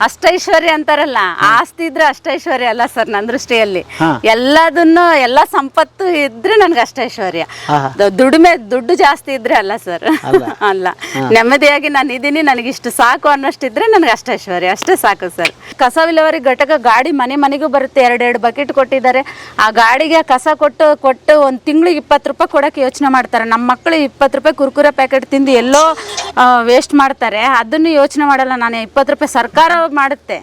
ಅಷ್ಟೈಶ್ವರ್ಯ ಅಂತಾರಲ್ಲ, ಆಸ್ತಿ ಇದ್ರೆ ಅಷ್ಟೈಶ್ವರ್ಯ ಅಲ್ಲ ಸರ್ ನನ್ನ ದೃಷ್ಟಿಯಲ್ಲಿ. ಎಲ್ಲದನ್ನು ಎಲ್ಲ ಸಂಪತ್ತು ಇದ್ರೆ ನನ್ಗೆ ಅಷ್ಟೈಶ್ವರ್ಯ. ದುಡ್ಡು ಜಾಸ್ತಿ ಇದ್ರೆ ಅಲ್ಲ ಸರ್, ಅಲ್ಲ. ನೆಮ್ಮದಿಯಾಗಿ ನಾನು ಇದೀನಿ, ನನಗಿಷ್ಟು ಸಾಕು ಅನ್ನೋಷ್ಟಿದ್ರೆ ನನಗೆ ಅಷ್ಟೈಶ್ವರ್ಯ, ಅಷ್ಟೇ ಸಾಕು ಸರ್. ಕಸ ವಿಲೇವಾರಿ ಘಟಕ ಗಾಡಿ ಮನೆಗೂ ಬರುತ್ತೆ. 2 ಬಕೆಟ್ ಕೊಟ್ಟಿದ್ದಾರೆ. ಆ ಗಾಡಿಗೆ ಕಸ ಕೊಟ್ಟು ಒಂದು ತಿಂಗಳಿಗೆ 20 ರೂಪಾಯಿ ಕೊಡೋಕೆ ಯೋಚನೆ ಮಾಡ್ತಾರೆ. ನಮ್ಮ ಮಕ್ಕಳು 20 ರೂಪಾಯಿ ಕುರ್ಕುರೆ ಪ್ಯಾಕೆಟ್ ತಿಂದು ಎಲ್ಲೋ ವೇಸ್ಟ್ ಮಾಡ್ತಾರೆ. ಅದನ್ನು ಯೋಚನೆ ಮಾಡಲ್ಲ. ನಾನು 20 ರೂಪಾಯಿ ಸರ್ಕಾರ ಮಾಡುತ್ತೆ,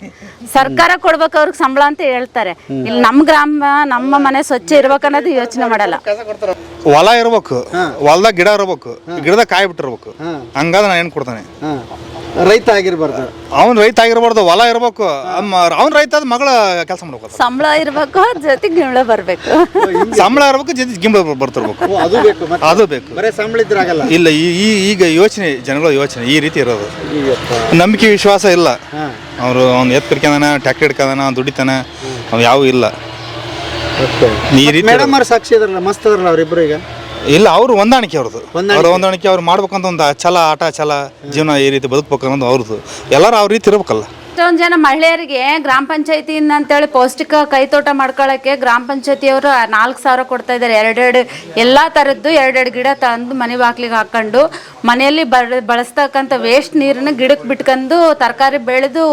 ಸರ್ಕಾರ ಕೊಡ್ಬೇಕು ಅವ್ರಿಗೆ ಸಂಬಳ ಅಂತ ಹೇಳ್ತಾರೆ. ಇಲ್ಲಿ ನಮ್ಮ ಗ್ರಾಮ, ನಮ್ಮ ಮನೆ ಸ್ವಚ್ಛ ಇರ್ಬೇಕನ್ನೋದು ಯೋಚನೆ ಮಾಡಲ್ಲ. ಹೊಲ ಇರ್ಬೇಕು, ಹೊಲದಾಗ ಗಿಡ ಇರ್ಬೇಕು, ಗಿಡದಾಗ ಕಾಯಿ ಬಿಟ್ಟಿರ್ಬೇಕು, ಹಂಗಾದ ನಾನು ಏನು ಕೊಡ್ತಾನೆ. ರೈತ ಆಗಿರ್ಬಾರ್ದು, ಅವ್ನು ರೈತ ಆಗಿರ್ಬಾರ್ದು, ಹೊಲ ಇರ್ಬೇಕು. ಅವ್ನು ರೈತ ಆದ ಮಗಳ ಕೆಲಸ ಮಾಡ್ಬೇಕು, ಸಂಬಳ ಇರ್ಬೇಕು, ಜೊತೆಗೆ ಗಿಂಬಳ ಬರ್ಬೇಕು. ಸಂಬಳ ಇರ್ಬೇಕು, ಜೊತೆ ಗಿಂಬಳ ಬರ್ತಿರ್ಬೇಕು, ಅದು ಬೇಕು. ಬರೀ ಸಂಬಳ ಇದ್ರೆ ಆಗಲ್ಲ. ಇಲ್ಲ, ಈಗ ಯೋಚನೆ, ಜನಗಳ ಯೋಚನೆ ಈ ರೀತಿ ಇರೋದು. ನಂಬಿಕೆ ವಿಶ್ವಾಸ ಇಲ್ಲ. ಅವ್ನು ಎತ್ ಕರ್ಕೊಂಡಾನ, ಟ್ಯಾಕ್ಟರ್ ಹಿಡ್ಕೊಂಡಾನ, ದುಡಿತಾನ, ಅವ್ ಯಾವ ಇಲ್ಲ. ಈ ರೀತಿ ಮೇಡಮ್ ಅವ್ರು ಸಾಕ್ಷಿ ಇದ್ರಲ್ಲ, ಮಸ್ತ್ ಅದ್ರಲ್ಲ ಅವ್ರಿಬ್ರು. ಈಗ ಇಲ್ಲ, ಅವ್ರು ಹೊಂದಾಣಿಕೆ ಅವ್ರದ್ದು, ಹೊಂದಾಣಿಕೆ ಅವ್ರು ಮಾಡ್ಬೇಕಂತ ಒಂದು ಆಟ ಛಲ, ಜೀವನ ಈ ರೀತಿ ಬದುಕ್ಬೇಕು ಅನ್ನೋದು ಅವ್ರದ್ದು. ಎಲ್ಲರೂ ಅವ್ರ ರೀತಿ ಇರ್ಬೇಕಲ್ಲ. ಎಷ್ಟೊಂದು ಜನ ಮಹಿಳೆಯರಿಗೆ ಗ್ರಾಮ ಪಂಚಾಯತಿಯಿಂದ ಅಂತೇಳಿ ಪೌಷ್ಟಿಕ ಕೈತೋಟ ಮಾಡ್ಕೊಳ್ಳೋಕ್ಕೆ ಗ್ರಾಮ ಪಂಚಾಯತಿಯವರು 4,000 ಕೊಡ್ತಾ ಇದ್ದಾರೆ. 2 ಎಲ್ಲ ಥರದ್ದು 2 ಗಿಡ ತಂದು ಮನೆ ಬಾಗಿಲಿಗೆ ಹಾಕೊಂಡು ಮನೆಯಲ್ಲಿ ಬಳಸ್ತಕ್ಕಂಥ ವೇಸ್ಟ್ ನೀರನ್ನು ಗಿಡಕ್ಕೆ ಬಿಟ್ಕೊಂಡು ತರಕಾರಿ ಬೆಳೆದು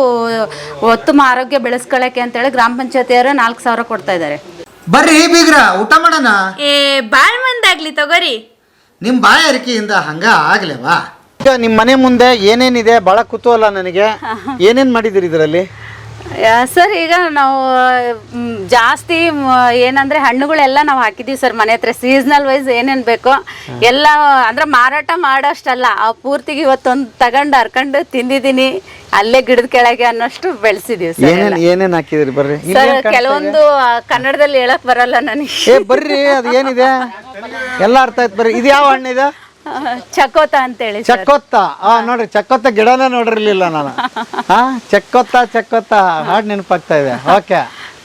ಉತ್ತಮ ಆರೋಗ್ಯ ಬೆಳೆಸ್ಕೊಳ್ಳೋಕ್ಕೆ ಅಂತೇಳಿ ಗ್ರಾಮ ಪಂಚಾಯತಿಯವರು 4,000 ಕೊಡ್ತಾ ಇದ್ದಾರೆ. ಬರ್ರಿ ಬೀಗ್ರ, ಊಟ ಮಾಡೋಣ. ಬಾಳ್ ಮಂದಾಗ್ಲಿ ತಗೋರಿ. ನಿಮ್ಮ ಬಾಯಾರಿಕೆಯಿಂದ ಹಂಗ ಆಗ್ಲೇವಾ? ಈಗ ನಿಮ್ಮ ಮನೆ ಮುಂದೆ ಏನೇನಿದೆ ಭಾಳ ಕುತೂಹಲ ನನಗೆ. ಏನೇನು ಮಾಡಿದಿರಿ ಇದರಲ್ಲಿ? ಸರ್, ಈಗ ನಾವು ಜಾಸ್ತಿ ಏನಂದ್ರೆ ಹಣ್ಣುಗಳೆಲ್ಲ ನಾವು ಹಾಕಿದೀವಿ ಸರ್ ಮನೆ ಹತ್ರ. ಸೀಸನಲ್ ವೈಸ್ ಏನೇನು ಬೇಕೋ ಎಲ್ಲ ಅಂದ್ರೆ ಮಾರಾಟ ಮಾಡೋಷ್ಟಲ್ಲ, ಆ ಪೂರ್ತಿಗೆ ಇವತ್ತೊಂದು ತಗೊಂಡು ಹರ್ಕೊಂಡು ತಿಂದಿದ್ದೀನಿ, ಅಲ್ಲೇ ಗಿಡದ ಕೆಳಗೆ ಅನ್ನೋಷ್ಟು ಬೆಳೆಸಿದೀವಿ ಸರ್. ಏನೇನು ಹಾಕಿದಿರಿ? ಬರ್ರಿ ಸರ್, ಕೆಲವೊಂದು ಕನ್ನಡದಲ್ಲಿ ಹೇಳಕ್ ಬರಲ್ಲ ನನಗೆ. ಬರ್ರಿ, ಅದು ಏನಿದೆ ಎಲ್ಲ ಅರ್ಥ ಆಯ್ತು. ಬರ್ರಿ, ಇದು ಯಾವ ಹಣ್ಣಿದೆ? ಚಕೋತ ಅಂತೇಳಿ. ಚಕ್ಕೊತ್ತ? ನೋಡ್ರಿ, ಚಕ್ಕೊತ್ತ ಗಿಡನೇ ನೋಡಿರ್ಲಿಲ್ಲ ನಾನು. ಚಕ್ಕೊತ್ತ ಹಾಡು ನೆನಪಾಗ್ತಾ ಇದೆ. ಓಕೆ,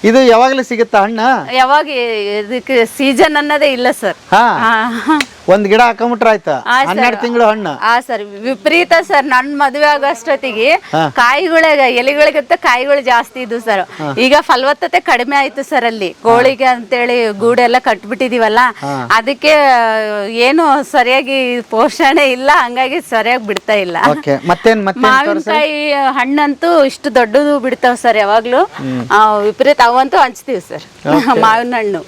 ಇದು ಯಾವಾಗಲೂ ಸಿಗುತ್ತಾ ಹಣ್ಣು? ಯಾವಾಗ ಇದಕ್ಕೆ ಸೀಸನ್ ಅನ್ನೋದೇ ಇಲ್ಲ ಸರ್. ಒಂದ್ ಗಿಡ ಹಾಕೊಂಬಿಟ್ರ ಆಯ್ತಾ? 12 ತಿಂಗಳು ಹಣ್ಣು. ಸರ್, ವಿಪರೀತ ಸರ್. ನನ್ ಮದುವೆ ಆಗೋಷ್ಟೊತ್ತಿಗೆ ಎಲೆಗಳಿಗಿಂತ ಕಾಯಿಗಳು ಜಾಸ್ತಿ ಇದ್ವು ಸರ್. ಈಗ ಫಲವತ್ತತೆ ಕಡಿಮೆ ಆಯ್ತು ಸರ್. ಅಲ್ಲಿ ಕೋಳಿಗೆ ಅಂತೇಳಿ ಗೂಡೆಲ್ಲ ಕಟ್ಬಿಟ್ಟಿದೀವಲ್ಲ, ಅದಕ್ಕೆ ಏನು ಸರಿಯಾಗಿ ಪೋಷಣೆ ಇಲ್ಲ, ಹಂಗಾಗಿ ಸರಿಯಾಗಿ ಬಿಡ್ತಾ ಇಲ್ಲ. ಮಾವಿನಕಾಯಿ ಹಣ್ಣಂತೂ ಇಷ್ಟು ದೊಡ್ಡದು ಬಿಡ್ತಾವ ಸರ್ ಯಾವಾಗ್ಲೂ. ವಿಪರೀತ ಅವಂತೂ ಹಂಚ್ತೀವಿ ಸರ್. ಮಾವಿನ ಹಣ್ಣು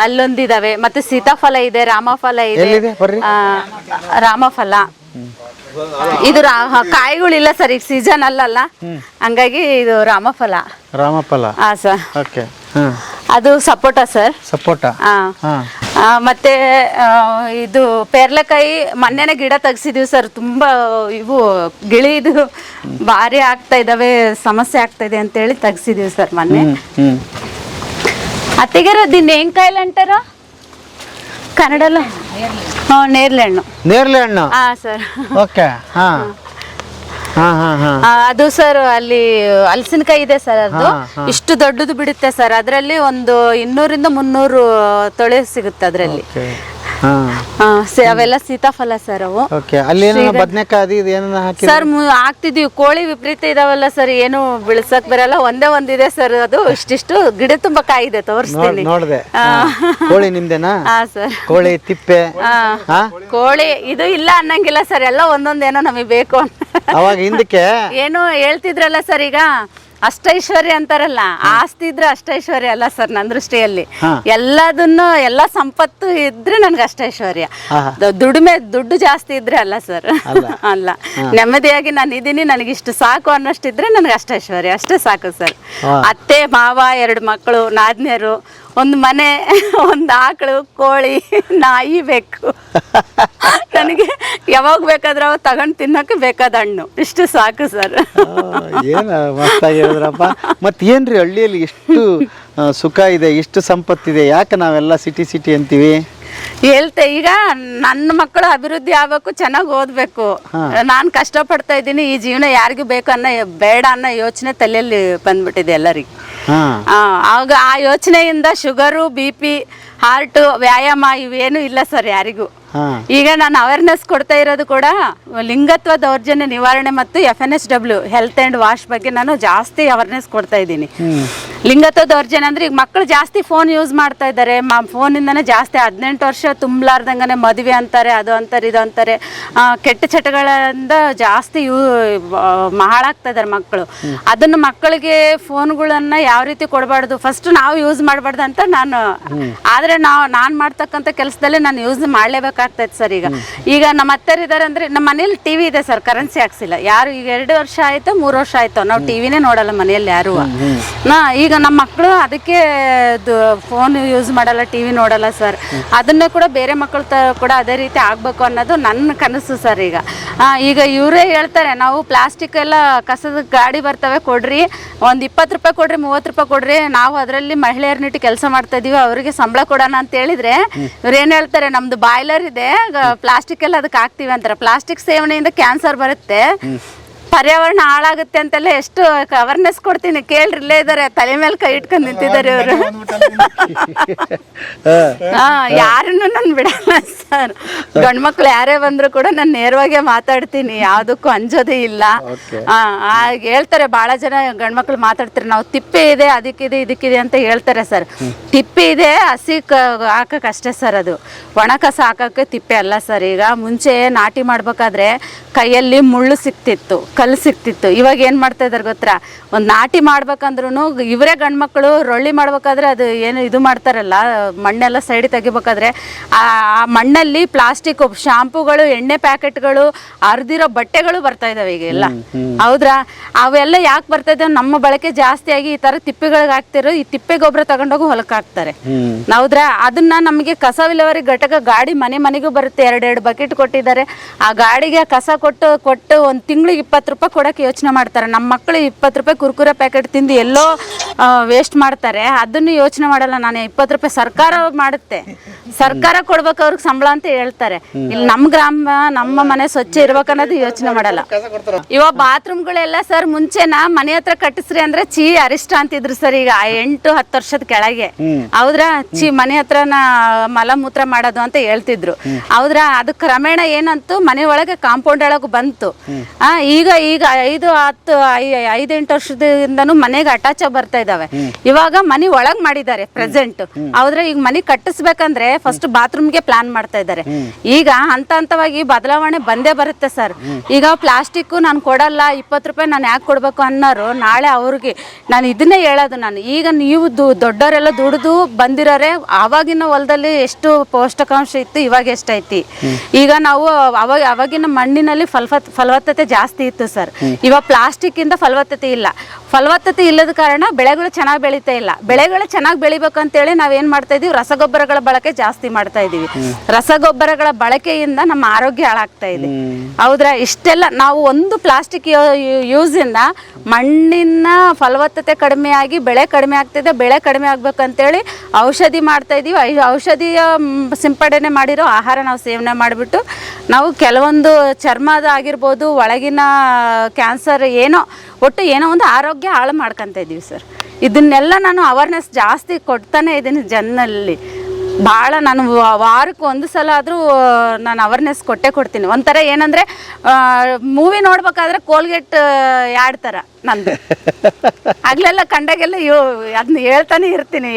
ಅಲ್ಲೊಂದಿದಾವೆ, ಮತ್ತೆ ಸೀತಾಫಲ ಇದೆ, ರಾಮಫಲ ಇದೆ. ರಾಮಫಲ ಇದು ಕಾಯಿಗಳಿಲ್ಲ ಸರ್, ಈಗ ಸೀಸನ್ ಅಲ್ಲಲ್ಲ, ಹಂಗಾಗಿ ಇದು ರಾಮಫಲ. ಹಾ ಸರ್. ಅದು ಸಪೋಟ ಸರ್. ಸಪೋಟ. ಮತ್ತೆ ಇದು ಪೇರ್ಲೆಕಾಯಿ ಮೊನ್ನೆನೆ ಗಿಡ ತೆಗ್ಸಿದೀವಿ ಸರ್. ತುಂಬಾ ಇವು ಗಿಳಿದು ಭಾರಿ ಆಗ್ತಾ ಇದಾವೆ, ಸಮಸ್ಯೆ ಆಗ್ತಾ ಇದೆ ಅಂತೇಳಿ ತೆಗ್ಸಿದೀವಿ ಸರ್ ಮೊನ್ನೆ. ಅತ್ತಿಗೆರ ನೇಂಕಾಯಿಲ್ ಅಂತಾರ ಕನ್ನಡಲ್ಲ? ನೇರ್ಲೆ ಹಣ್ಣು. ನೇರ್ಲೆ ಹಣ್ಣು? ಹಾ ಸರ್. ಓಕೆ. ಅದು ಸರ್ ಅಲ್ಲಿ ಹಲಸಿನಕಾಯಿ ಇದೆ ಸರ್. ಅದು ಇಷ್ಟು ದೊಡ್ಡದು ಬಿಡುತ್ತೆ ಸರ್. ಅದರಲ್ಲಿ ಒಂದು 200-300 ತೊಳೆ ಸಿಗುತ್ತೆ ಅದರಲ್ಲಿ. ಅವೆಲ್ಲ ಸೀತಾಫಲ ಸರ್. ಅವು ಸರ್ ಹಾಕ್ತಿದೀವಿ. ಕೋಳಿ ವಿಪರೀತ ಇದಾವಲ್ಲ ಸರ್, ಏನು ಬಿಳ್ಸಕ್ ಬರಲ್ಲ. ಒಂದಿದೆ ಸರ್, ಅದು ಇಷ್ಟಿಷ್ಟು ಗಿಡ ತುಂಬಾ ಕಾಯಿ ಇದೆ, ತೋರಿಸ್ತೀನಿ. ಕೋಳಿ ನಿಮ್ದೇನಾ? ಹಾ ಸರ್. ಕೋಳಿ ತಿಪ್ಪೆ? ಕೋಳಿ ಇದು ಇಲ್ಲ ಅನ್ನಂಗಿಲ್ಲ ಸರ್, ಎಲ್ಲ ಒಂದೊಂದೇನೋ ನಮಗೆ ಬೇಕು. ಅವಾಗ ಹಿಂದಕ್ಕೆ ಏನು ಹೇಳ್ತಿದ್ರಲ್ಲ ಸರ್, ಈಗ ಅಷ್ಟೈಶ್ವರ್ಯ ಅಂತಾರಲ್ಲ, ಆಸ್ತಿ ಇದ್ರೆ ಅಷ್ಟೈಶ್ವರ್ಯ ಅಲ್ಲ ಸರ್ ನನ್ನ ದೃಷ್ಟಿಯಲ್ಲಿ. ಎಲ್ಲದನ್ನು ಎಲ್ಲ ಸಂಪತ್ತು ಇದ್ರೆ ನನ್ಗೆ ಅಷ್ಟೈಶ್ವರ್ಯ. ದುಡ್ಡು ಜಾಸ್ತಿ ಇದ್ರೆ ಅಲ್ಲ ಸರ್, ಅಲ್ಲ. ನೆಮ್ಮದಿಯಾಗಿ ನಾನು ಇದೀನಿ, ನನಗಿಷ್ಟು ಸಾಕು ಅನ್ನೋಷ್ಟಿದ್ರೆ ನನ್ಗೆ ಅಷ್ಟೈಶ್ವರ್ಯ, ಅಷ್ಟೇ ಸಾಕು ಸರ್. ಅತ್ತೆ ಮಾವ 2 ಮಕ್ಕಳು, ನಾದ್ನಿಯರು, ಒಂದು ಮನೆ, ಒಂದು ಆಕಳು, ಕೋಳಿ, ನಾಯಿ ಬೇಕು. ನನಗೆ ಯಾವಾಗ ಬೇಕಾದ್ರೆ ಅವಾಗ ತಗೊಂಡು ತಿನ್ನೋಕೆ ಬೇಕಾದ ಹಣ್ಣು, ಇಷ್ಟು ಸಾಕು ಸರ್. ಏನು ಮಸ್ತಾಗಿ ಹೇಳಿದ್ರಪ್ಪ. ಮತ್ತೇನ್ರಿ ಹಳ್ಳಿಯಲ್ಲಿ ಎಷ್ಟು ಸುಖ ಇದೆ, ಎಷ್ಟು ಸಂಪತ್ತಿದೆ, ಯಾಕೆ ನಾವೆಲ್ಲ ಸಿಟಿ ಅಂತೀವಿ? ಹೇಳ್ತೆ, ಈಗ ನನ್ನ ಮಕ್ಕಳು ಅಭಿವೃದ್ಧಿ ಆಗ್ಬೇಕು, ಚೆನ್ನಾಗಿ ಓದ್ಬೇಕು. ನಾನು ಕಷ್ಟಪಡ್ತಾ ಇದ್ದೀನಿ, ಈ ಜೀವನ ಯಾರಿಗೂ ಬೇಕು ಬೇಡ ಅನ್ನೋ ಯೋಚನೆ ತಲೆಯಲ್ಲಿ ಬಂದ್ಬಿಟ್ಟಿದೆ ಎಲ್ಲರಿಗೂ. ಆಗ ಆ ಯೋಚನೆಯಿಂದ ಶುಗರು, BP, ಹಾರ್ಟು, ವ್ಯಾಯಾಮ ಇವೇನು ಇಲ್ಲ ಸರ್ ಯಾರಿಗೂ. ಹಾ ಈಗ ನಾನು ಅವೇರ್ನೆಸ್ ಕೊಡ್ತಾ ಇರೋದು ಕೂಡ ಲಿಂಗತ್ವ ದೌರ್ಜನ್ಯ ನಿವಾರಣೆ ಮತ್ತು FNSW ಹೆಲ್ತ್ ಅಂಡ್ ವಾಶ್ ಬಗ್ಗೆ ನಾನು ಜಾಸ್ತಿ ಅವೇರ್ನೆಸ್ ಕೊಡ್ತಾ ಇದ್ದೀನಿ. ಲಿಂಗತ್ವ ದೌರ್ಜನ್ಯ ಅಂದ್ರೆ ಈಗ ಮಕ್ಕಳು ಜಾಸ್ತಿ ಫೋನ್ ಯೂಸ್ ಮಾಡ್ತಾ ಇದ್ದಾರೆ, ಫೋನಿಂದನೇ ಜಾಸ್ತಿ 18 ವರ್ಷ ತುಂಬಲಾರ್ದಂಗನೆ ಮದುವೆ ಅಂತಾರೆ, ಅದು ಅಂತಾರೆ, ಇದು ಅಂತಾರೆ, ಕೆಟ್ಟ ಚಟಗಳಿಂದ ಜಾಸ್ತಿ ಹಾಳಾಗ್ತಾ ಇದ್ದಾರೆ ಮಕ್ಕಳು. ಅದನ್ನು ಮಕ್ಕಳಿಗೆ ಫೋನ್ಗಳನ್ನ ಯಾವ ರೀತಿ ಕೊಡಬಾರ್ದು, ಫಸ್ಟ್ ನಾವು ಯೂಸ್ ಮಾಡಬಾರ್ದು ಅಂತ ನಾನು, ಆದ್ರೆ ನಾನು ಮಾಡ್ತಕ್ಕಂಥ ಕೆಲಸದಲ್ಲಿ ನಾನು ಯೂಸ್ ಮಾಡ್ಲೇಬೇಕಾಗ್ತೈತೆ ಸರ್. ಈಗ ನಮ್ಮ ಅತ್ತರ್ ಇದಾರೆ ಅಂದ್ರೆ ನಮ್ಮ ಮನೇಲಿ ಟಿವಿ ಇದೆ ಸರ್, ಕರೆನ್ಸಿ ಹಾಕ್ಸಿಲ್ಲ ಯಾರು. ಈಗ 2 ವರ್ಷ ಆಯ್ತು 3 ವರ್ಷ ಆಯ್ತು ನಾವು ಟಿವಿನೇ ನೋಡಲ್ಲ ಮನೆಯಲ್ಲಿ ಯಾರು. ಈಗ ನಮ್ಮ ಮಕ್ಕಳು ಅದಕ್ಕೆ ಫೋನ್ ಯೂಸ್ ಮಾಡಲ್ಲ, ಟಿವಿ ನೋಡಲ್ಲ ಸರ್. ಅದನ್ನ ಕೂಡ ಬೇರೆ ಮಕ್ಕಳು ಕೂಡ ಅದೇ ರೀತಿ ಆಗ್ಬೇಕು ಅನ್ನೋದು ನನ್ನ ಕನಸು ಸರ್. ಈಗ ಇವರೇ ಹೇಳ್ತಾರೆ, ನಾವು ಪ್ಲಾಸ್ಟಿಕ್ ಎಲ್ಲ ಕಸದ ಗಾಡಿ ಬರ್ತವೆ ಕೊಡ್ರಿ, ಒಂದು 20 ರೂಪಾಯಿ ಕೊಡ್ರಿ, 30 ರೂಪಾಯಿ ಕೊಡ್ರಿ, ನಾವು ಅದರಲ್ಲಿ ಮಹಿಳೆಯರನ್ನಿಟ್ಟು ಕೆಲಸ ಮಾಡ್ತಾ ಇದೀವಿ, ಅವರಿಗೆ ಸಂಬಳ ಕೊಡೋಣ ಅಂತ ಹೇಳಿದ್ರೆ ಇವ್ರು ಏನ್ ಹೇಳ್ತಾರೆ, ನಮ್ದು ಬಾಯ್ಲರ್ ಇದೆ, ಪ್ಲಾಸ್ಟಿಕ್ ಎಲ್ಲ ಅದಕ್ಕೆ ಹಾಕ್ತಿವಿ ಅಂತಾರೆ. ಪ್ಲಾಸ್ಟಿಕ್ ಸೇವನೆಯಿಂದ ಕ್ಯಾನ್ಸರ್ ಬರುತ್ತೆ, ಪರ್ಯಾವರಣ ಹಾಳಾಗುತ್ತೆ ಅಂತೆಲ್ಲ ಎಷ್ಟು ಅವೇರ್ನೆಸ್ ಕೊಡ್ತೀನಿ ಕೇಳ್ರಿ. ಇಲ್ಲೇ ಇದಾರೆ, ತಲೆ ಮೇಲೆ ಕೈ ಇಟ್ಕೊಂಡು ನಿಂತಿದ್ದಾರೆ ಇವರು. ಯಾರನ್ನು ನಾನು ಬಿಡಲ್ಲ ಸರ್. ಗಂಡು ಮಕ್ಳು ಯಾರೇ ಬಂದ್ರು ಕೂಡ ನಾನು ನೇರವಾಗಿ ಮಾತಾಡ್ತೀನಿ, ಯಾವ್ದಕ್ಕೂ ಅಂಜೋದೇ ಇಲ್ಲ. ಹೇಳ್ತಾರೆ ಬಹಳ ಜನ ಗಂಡು ಮಕ್ಳು ಮಾತಾಡ್ತಾರೆ, ನಾವು ತಿಪ್ಪೆ ಇದೆ ಅದಕ್ಕಿದೆ ಇದಕ್ಕಿದೆ ಅಂತ ಹೇಳ್ತಾರೆ ಸರ್. ತಿಪ್ಪೆ ಇದೆ ಹಸಿ ಹಾಕಕ್ ಅಷ್ಟೇ ಸರ್, ಅದು ಒಣ ಕಸ ಹಾಕಕ್ಕೆ ತಿಪ್ಪೆ ಅಲ್ಲ ಸರ್. ಈಗ ಮುಂಚೆ ನಾಟಿ ಮಾಡ್ಬೇಕಾದ್ರೆ ಕೈಯಲ್ಲಿ ಮುಳ್ಳು ಸಿಕ್ತಿತ್ತು, ಕಲ್ಲು ಸಿಕ್ತಿತ್ತು. ಇವಾಗ ಏನ್ ಮಾಡ್ತಾ ಇದಾರೆ ಗೊತ್ತಾ, ಒಂದು ನಾಟಿ ಮಾಡ್ಬೇಕಂದ್ರೂ ಇವರೇ ಗಂಡ್ಮಕ್ಳು ರೊಳ್ಳಿ ಮಾಡ್ಬೇಕಾದ್ರೆ ಅದು ಏನು ಇದು ಮಾಡ್ತಾರಲ್ಲ, ಮಣ್ಣೆಲ್ಲ ಸೈಡ್ ತೆಗಿಬೇಕಾದ್ರೆ ಆ ಮಣ್ಣಲ್ಲಿ ಪ್ಲಾಸ್ಟಿಕ್ ಶಾಂಪೂಗಳು, ಎಣ್ಣೆ ಪ್ಯಾಕೆಟ್ಗಳು, ಅರ್ದಿರೋ ಬಟ್ಟೆಗಳು ಬರ್ತಾ ಇದಾವೆ ಈಗ ಎಲ್ಲ. ಹೌದ್ರಾ? ಅವೆಲ್ಲ ಯಾಕೆ ಬರ್ತಾ ಇದಾವೆ, ನಮ್ಮ ಬಳಕೆ ಜಾಸ್ತಿ ಆಗಿ ಈ ತರ ತಿಪ್ಪೆಗಳಿಗೆ ಹಾಕ್ತಿರೋ, ಈ ತಿಪ್ಪೆ ಗೊಬ್ಬರ ತಗೊಂಡೋಗಿ ಹೊಲಕ್ಕೆ ಹಾಕ್ತಾರೆ. ಹೌದ್ರಾ? ಅದನ್ನ ನಮಗೆ ಕಸ ವಿಲೇವಾರಿ ಘಟಕ ಗಾಡಿ ಮನೆಗೂ ಬರುತ್ತೆ, 2 ಬಕೆಟ್ ಕೊಟ್ಟಿದ್ದಾರೆ. ಆ ಗಾಡಿಗೆ ಕಸ ಕೊಟ್ಟು ಒಂದು ತಿಂಗಳಿಗೆ 20 ರೂಪಾಯಿ ಕೊಡಕ್ಕೆ ಯೋಚನೆ ಮಾಡ್ತಾರೆ. ನಮ್ಮ ಮಕ್ಕಳು 20 ರೂಪಾಯಿ ಕುರ್ಕುರೆ ಪ್ಯಾಕೆಟ್ ತಿಂದು ಎಲ್ಲೋ ವೇಸ್ಟ್ ಮಾಡ್ತಾರೆ, ಅದನ್ನು ಯೋಚನೆ ಮಾಡಲ್ಲ. ನಾನು 20 ರೂಪಾಯಿ ಸರ್ಕಾರ ಮಾಡುತ್ತೆ, ಸರ್ಕಾರ ಕೊಡ್ಬೇಕು ಅವ್ರಿಗೆ ಸಂಬಳ ಅಂತ ಹೇಳ್ತಾರೆ. ಇಲ್ಲಿ ನಮ್ಮ ಗ್ರಾಮ ನಮ್ಮ ಮನೆ ಸ್ವಚ್ಛ ಇರ್ಬೇಕನ್ನೋದು ಯೋಚನೆ ಮಾಡಲ್ಲ. ಇವಾಗ ಬಾತ್ರೂಮ್ಗಳೆಲ್ಲ ಸರ್ ಮುಂಚೆನ ಮನೆ ಹತ್ರ ಕಟ್ಟಿಸ್ರಿ ಅಂದ್ರೆ ಅರಿಷ್ಟ ಅಂತಿದ್ರು ಸರ್. ಈಗ 8-10 ವರ್ಷದ ಕೆಳಗೆ ಹೌದ್ರಾ, ಮನೆ ಹತ್ರನ ಮಲಮೂತ್ರ ಮಾಡೋದು ಅಂತ ಹೇಳ್ತಿದ್ರು. ಹೌದ್ರಾ? ಅದು ಕ್ರಮೇಣ ಏನಂತು ಮನೆ ಒಳಗೆ ಕಾಂಪೌಂಡ್ ಒಳಗೆ ಬಂತು. ಈಗ 5-8 ವರ್ಷದಿಂದನೂ ಮನೆಗೆ ಅಟ್ಯಾಚ್ ಬರ್ತಾ ಇದಾವೆ. ಇವಾಗ ಮನೆ ಒಳಗ್ ಮಾಡಿದ್ದಾರೆ ಪ್ರೆಸೆಂಟ್. ಹೌದ್ರೆ? ಈಗ ಮನೆ ಕಟ್ಟಿಸ್ಬೇಕಂದ್ರೆ ಫಸ್ಟ್ ಬಾತ್ರೂಮ್ಗೆ ಪ್ಲಾನ್ ಮಾಡ್ತಾ ಇದ್ದಾರೆ. ಈಗ ಹಂತವಾಗಿ ಬದಲಾವಣೆ ಬಂದೇ ಬರುತ್ತೆ ಸರ್. ಈಗ ಪ್ಲಾಸ್ಟಿಕ್ ನಾನು ಕೊಡಲ್ಲ, 20 ರೂಪಾಯಿ ನಾನು ಯಾಕೆ ಕೊಡ್ಬೇಕು ಅನ್ನೋರು ನಾಳೆ ಅವ್ರಿಗೆ ನಾನು ಇದನ್ನೇ ಹೇಳೋದು. ನಾನು ಈಗ ನೀವು ದೊಡ್ಡವರೆಲ್ಲ ದುಡಿದು ಬಂದಿರೋರೆ, ಆವಾಗಿನ ಹೊಲದಲ್ಲಿ ಎಷ್ಟು ಪೌಷ್ಟಿಕಾಂಶ ಇತ್ತು, ಇವಾಗ ಎಷ್ಟೈತಿ. ಈಗ ನಾವು ಅವಾಗಿನ ಮಣ್ಣಿನಲ್ಲಿ ಫಲವತ್ತತೆ ಜಾಸ್ತಿ ಇತ್ತು ಸರ್. ಇವಾಗ ಪ್ಲಾಸ್ಟಿಕ್ ಇಂದ ಫಲವತ್ತತೆ ಇಲ್ಲ. ಫಲವತ್ತತೆ ಇಲ್ಲದ ಕಾರಣ ಬೆಳೆಗಳು ಚೆನ್ನಾಗಿ ಬೆಳೀತಾ ಇಲ್ಲ. ಬೆಳೆಗಳು ಚೆನ್ನಾಗಿ ಬೆಳಿಬೇಕು ಅಂತೇಳಿ ನಾವೇನ್ ಮಾಡ್ತಾ ಇದೀವಿ, ರಸಗೊಬ್ಬರಗಳ ಬಳಕೆ ಜಾಸ್ತಿ ಮಾಡ್ತಾ ಇದೀವಿ. ರಸಗೊಬ್ಬರಗಳ ಬಳಕೆಯಿಂದ ನಮ್ಮ ಆರೋಗ್ಯ ಹಾಳಾಗ್ತಾ ಇದೆ. ಹೌದ್ರಾ? ಇಷ್ಟೆಲ್ಲ ನಾವು ಒಂದು ಪ್ಲಾಸ್ಟಿಕ್ ಯೂಸ್ ಇಂದ ಮಣ್ಣಿನ ಫಲವತ್ತತೆ ಕಡಿಮೆ ಆಗಿ ಬೆಳೆ ಕಡಿಮೆ ಆಗ್ತಿದೆ. ಬೆಳೆ ಕಡಿಮೆ ಆಗ್ಬೇಕಂತೇಳಿ ಔಷಧಿ ಮಾಡ್ತಾ ಇದೀವಿ. ಔಷಧಿಯ ಸಿಂಪಡಣೆ ಮಾಡಿರೋ ಆಹಾರ ನಾವು ಸೇವನೆ ಮಾಡಿಬಿಟ್ಟು ನಾವು ಕೆಲವೊಂದು ಚರ್ಮದ ಆಗಿರ್ಬೋದು, ಒಳಗಿನ ಕ್ಯಾನ್ಸರ್, ಏನೋ ಒಂದು ಆರೋಗ್ಯ ಹಾಳು ಮಾಡ್ಕೊಂತ ಇದೀವಿ ಸರ್. ಇದನ್ನೆಲ್ಲ ನಾನು ಅವೇರ್ನೆಸ್ ಜಾಸ್ತಿ ಕೊಡ್ತಾನೆ ಇದ್ದೀನಿ ಜನರಲ್ಲಿ. ಭಾಳ ನಾನು ವಾರಕ್ಕೆ 1 ಸಲ ಆದರೂ ನಾನು ಅವೇರ್ನೆಸ್ ಕೊಡ್ತೀನಿ. ಒಂಥರ ಏನಂದರೆ ಮೂವಿ ನೋಡ್ಬೇಕಾದ್ರೆ ಕೋಲ್ಗೇಟ್ ಯಾಡ್ ಥರ ನಂದು. ಆಗ್ಲೆಲ್ಲ ಕಂಡಾಗೆಲ್ಲ ಅದನ್ನ ಹೇಳ್ತಾನೆ ಇರ್ತೀನಿ,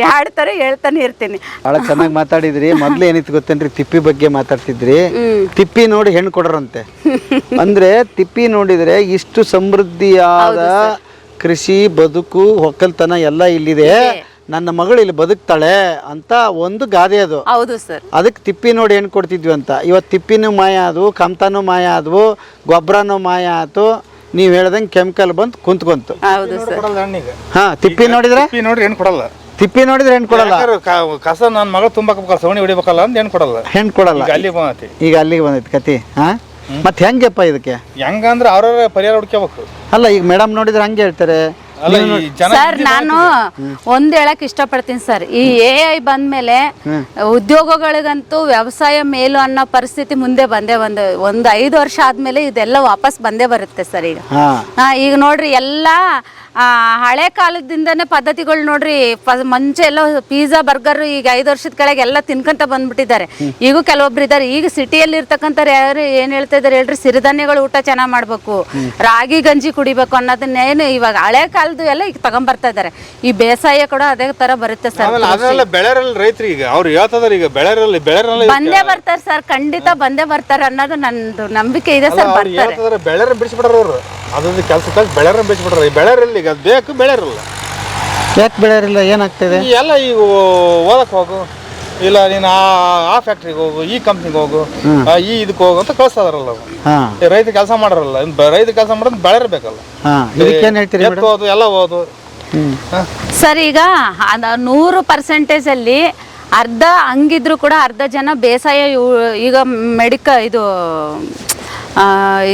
ಹೇಳ್ತಾನೆ ಇರ್ತೀನಿ. ಭಾಳ ಚೆನ್ನಾಗಿ ಮಾತಾಡಿದ್ರಿ. ಮೊದ್ಲು ಏನಿತ್ತು ಗೊತ್ತೇನ್ರಿ, ತಿಪ್ಪಿ ಬಗ್ಗೆ ಮಾತಾಡ್ತಿದ್ರಿ. ತಿಪ್ಪಿ ನೋಡಿ ಹೆಣ್ಣು ಕೊಡ್ರಂತೆ. ಅಂದ್ರೆ ತಿಪ್ಪಿ ನೋಡಿದ್ರೆ ಇಷ್ಟು ಸಮೃದ್ಧಿಯಾದ ಕೃಷಿ ಬದುಕು ಒಕ್ಕಲ್ತನ ಎಲ್ಲ ಇಲ್ಲಿದೆ, ನನ್ನ ಮಗಳು ಇಲ್ಲಿ ಬದುಕ್ತಾಳೆ ಅಂತ ಒಂದು ಗಾದೆ ಅದು. ಹೌದು ಸರ್. ಅದಕ್ಕೆ ತಿಪ್ಪಿ ನೋಡಿ ಹೆಣ್ಣು ಕೊಡ್ತಿದ್ವಿ ಅಂತ. ಇವತ್ತು ತಿಪ್ಪಿನೂ ಮಾಯ ಆದವು, ಕಮ್ತಾನು ಮಾಯ ಆದವು, ಗೊಬ್ಬರನೂ ಮಾಯ ಆಯ್ತು. ನೀವ್ ಹೇಳ್ದಂಗೆ ಕೆಮಿಕಲ್ ಬಂದು ಕುಂತ್ಕೊಂತು. ಹೌದು ಸರ್. ಹಾ, ತಿಪ್ಪಿ ನೋಡಿದ್ರೆ ಹೆಣ್ಣು ಕೊಡಲ್ಲ. ತಿಪ್ಪಿ ನೋಡಿದ್ರೆ ಹೆಣ್ಣು ಕೊಡಲ್ಲ. ಕಸ ನನ್ನ ಮಗಳು ತುಂಬಾಕ ಸವಣಿ ಹೊಡಿಬೇಕಲ್ಲ ಅಂತ ಹೆಣ್ಣು ಕೊಡಲ್ಲ. ಹೆಣ್ಣು ಕೊಡಲ್ಲ. ಈಗ ಅಲ್ಲಿಗೆ ಬಂದೈತಿ ಕತಿ. ಹಾ, ಮತ್ತೆ ಹೆಂಗಪ್ಪ ಇದಕ್ಕೆ? ಹೆಂಗಂದ್ರೆ ಅವ್ರ ಪರಿಹಾರ ಹುಡ್ಕೋಬೇಕು. ಅಲ್ಲ, ಈಗ ಮೇಡಮ್ ನೋಡಿದ್ರೆ ಹಂಗೆ ಹೇಳ್ತಾರೆ. ಸರ್ ನಾನು ಒಂದ್ ಹೇಳಕ್ ಇಷ್ಟಪಡ್ತೀನಿ ಸರ್, ಈ AI ಬಂದ್ಮೇಲೆ ಉದ್ಯೋಗಗಳಿಗಂತೂ ವ್ಯವಸಾಯ ಮೇಲು ಅನ್ನೋ ಪರಿಸ್ಥಿತಿ ಮುಂದೆ ಒಂದು 5 ವರ್ಷ ಆದ್ಮೇಲೆ ಇದೆಲ್ಲ ವಾಪಸ್ ಬಂದೇ ಬರುತ್ತೆ ಸರ್. ಈಗ ನೋಡ್ರಿ, ಎಲ್ಲ ಹಳೆ ಕಾಲದಿಂದನೇ ಪದ್ಧತಿಗಳು ನೋಡ್ರಿ ಮುಂಚೆ ಎಲ್ಲ ಪಿಜ್ಜಾ ಬರ್ಗರ್ ಈಗ 5 ವರ್ಷದ ಕೆಳಗೆ ಎಲ್ಲ ತಿನ್ಕೊಂತ ಬಂದ್ಬಿಟ್ಟಿದ್ದಾರೆ. ಈಗ ಕೆಲವೊಬ್ರು ಇದ್ದಾರೆ. ಈಗ ಸಿಟಿಯಲ್ಲಿ ಇರ್ತಕ್ಕಂಥವ್ರು ಯಾರು ಏನ್ ಹೇಳ್ತಾ ಇದಾರೆ ಹೇಳ್ರಿ, ಸಿರಿಧಾನ್ಯಗಳು ಊಟ ಚೆನ್ನಾಗ್ ಮಾಡ್ಬೇಕು, ರಾಗಿ ಗಂಜಿ ಕುಡಿಬೇಕು ಅನ್ನೋದನ್ನೇನು ಇವಾಗ ಹಳೆ ಕಾಲದ್ದು ಎಲ್ಲ ಈಗ ತಗೊಂಡ್ಬರ್ತಾ ಇದಾರೆ. ಈ ಬೇಸಾಯ ಕೂಡ ಅದೇ ತರ ಬರುತ್ತೆ ಸರ್. ಅದೆಲ್ಲ ಬೆಳೆರಲ್ಲ ರೈತರಿಗೆ ಈಗ ಅವ್ರು ಹೇಳ್ತದಾರೆ, ಈಗ ಬೆಳೆರಲ್ಲ ಬಂದೇ ಬರ್ತಾರೆ ಸರ್, ಖಂಡಿತ ಬಂದೇ ಬರ್ತಾರೆ ಅನ್ನೋದು ನಂದು ನಂಬಿಕೆ ಇದೆ ಸರ್. ಬರ್ತಾರೆ. ಬೆಳೆರ ಬಿಡಿಸ್ಬಿಟ್ರ ಅವ್ರು, ಅದ್ರ ಕೆಲಸ ಬೆಳೆರ ಬಿಡಿಸ್ಬಿಟ್ರ. ಈ ಬೆಳೆರಲ್ಲಿ ಈಗ ಅದು ಬೇಕು, ಬೆಳೆರಲ್ಲ. ಯಾಕೆ ಬೆಳೆಯರಿಲ್ಲ, ಏನಾಗ್ತದೆ? ಎಲ್ಲ ಈಗ ಓದಕ್ಕೆ ಹೋಗು, ಇಲ್ಲ ನೀನು ಆ ಫ್ಯಾಕ್ಟ್ರಿಗೆ ಹೋಗು, ಈ ಕಂಪ್ನಿಗೆ ಹೋಗು, ಈ ಇದಕ್ಕೆ ಹೋಗು ಅಂತ ಕಳಿಸ್ತಾರಲ್ಲ ಅವ್ರು. ರೈತ ಕೆಲಸ ಮಾಡಾರಲ್ಲ, ರೈತ ಕೆಲಸ ಮಾಡೋದು ಬೆಳೆರಬೇಕಲ್ಲ. ಎತ್ತೋದು ಎಲ್ಲ ಓದು ಸರ್. ಈಗ 100% ಅಲ್ಲಿ ಅರ್ಧ ಹಂಗಿದ್ರು ಕೂಡ ಅರ್ಧ ಜನ ಬೇಸಾಯ ಈಗ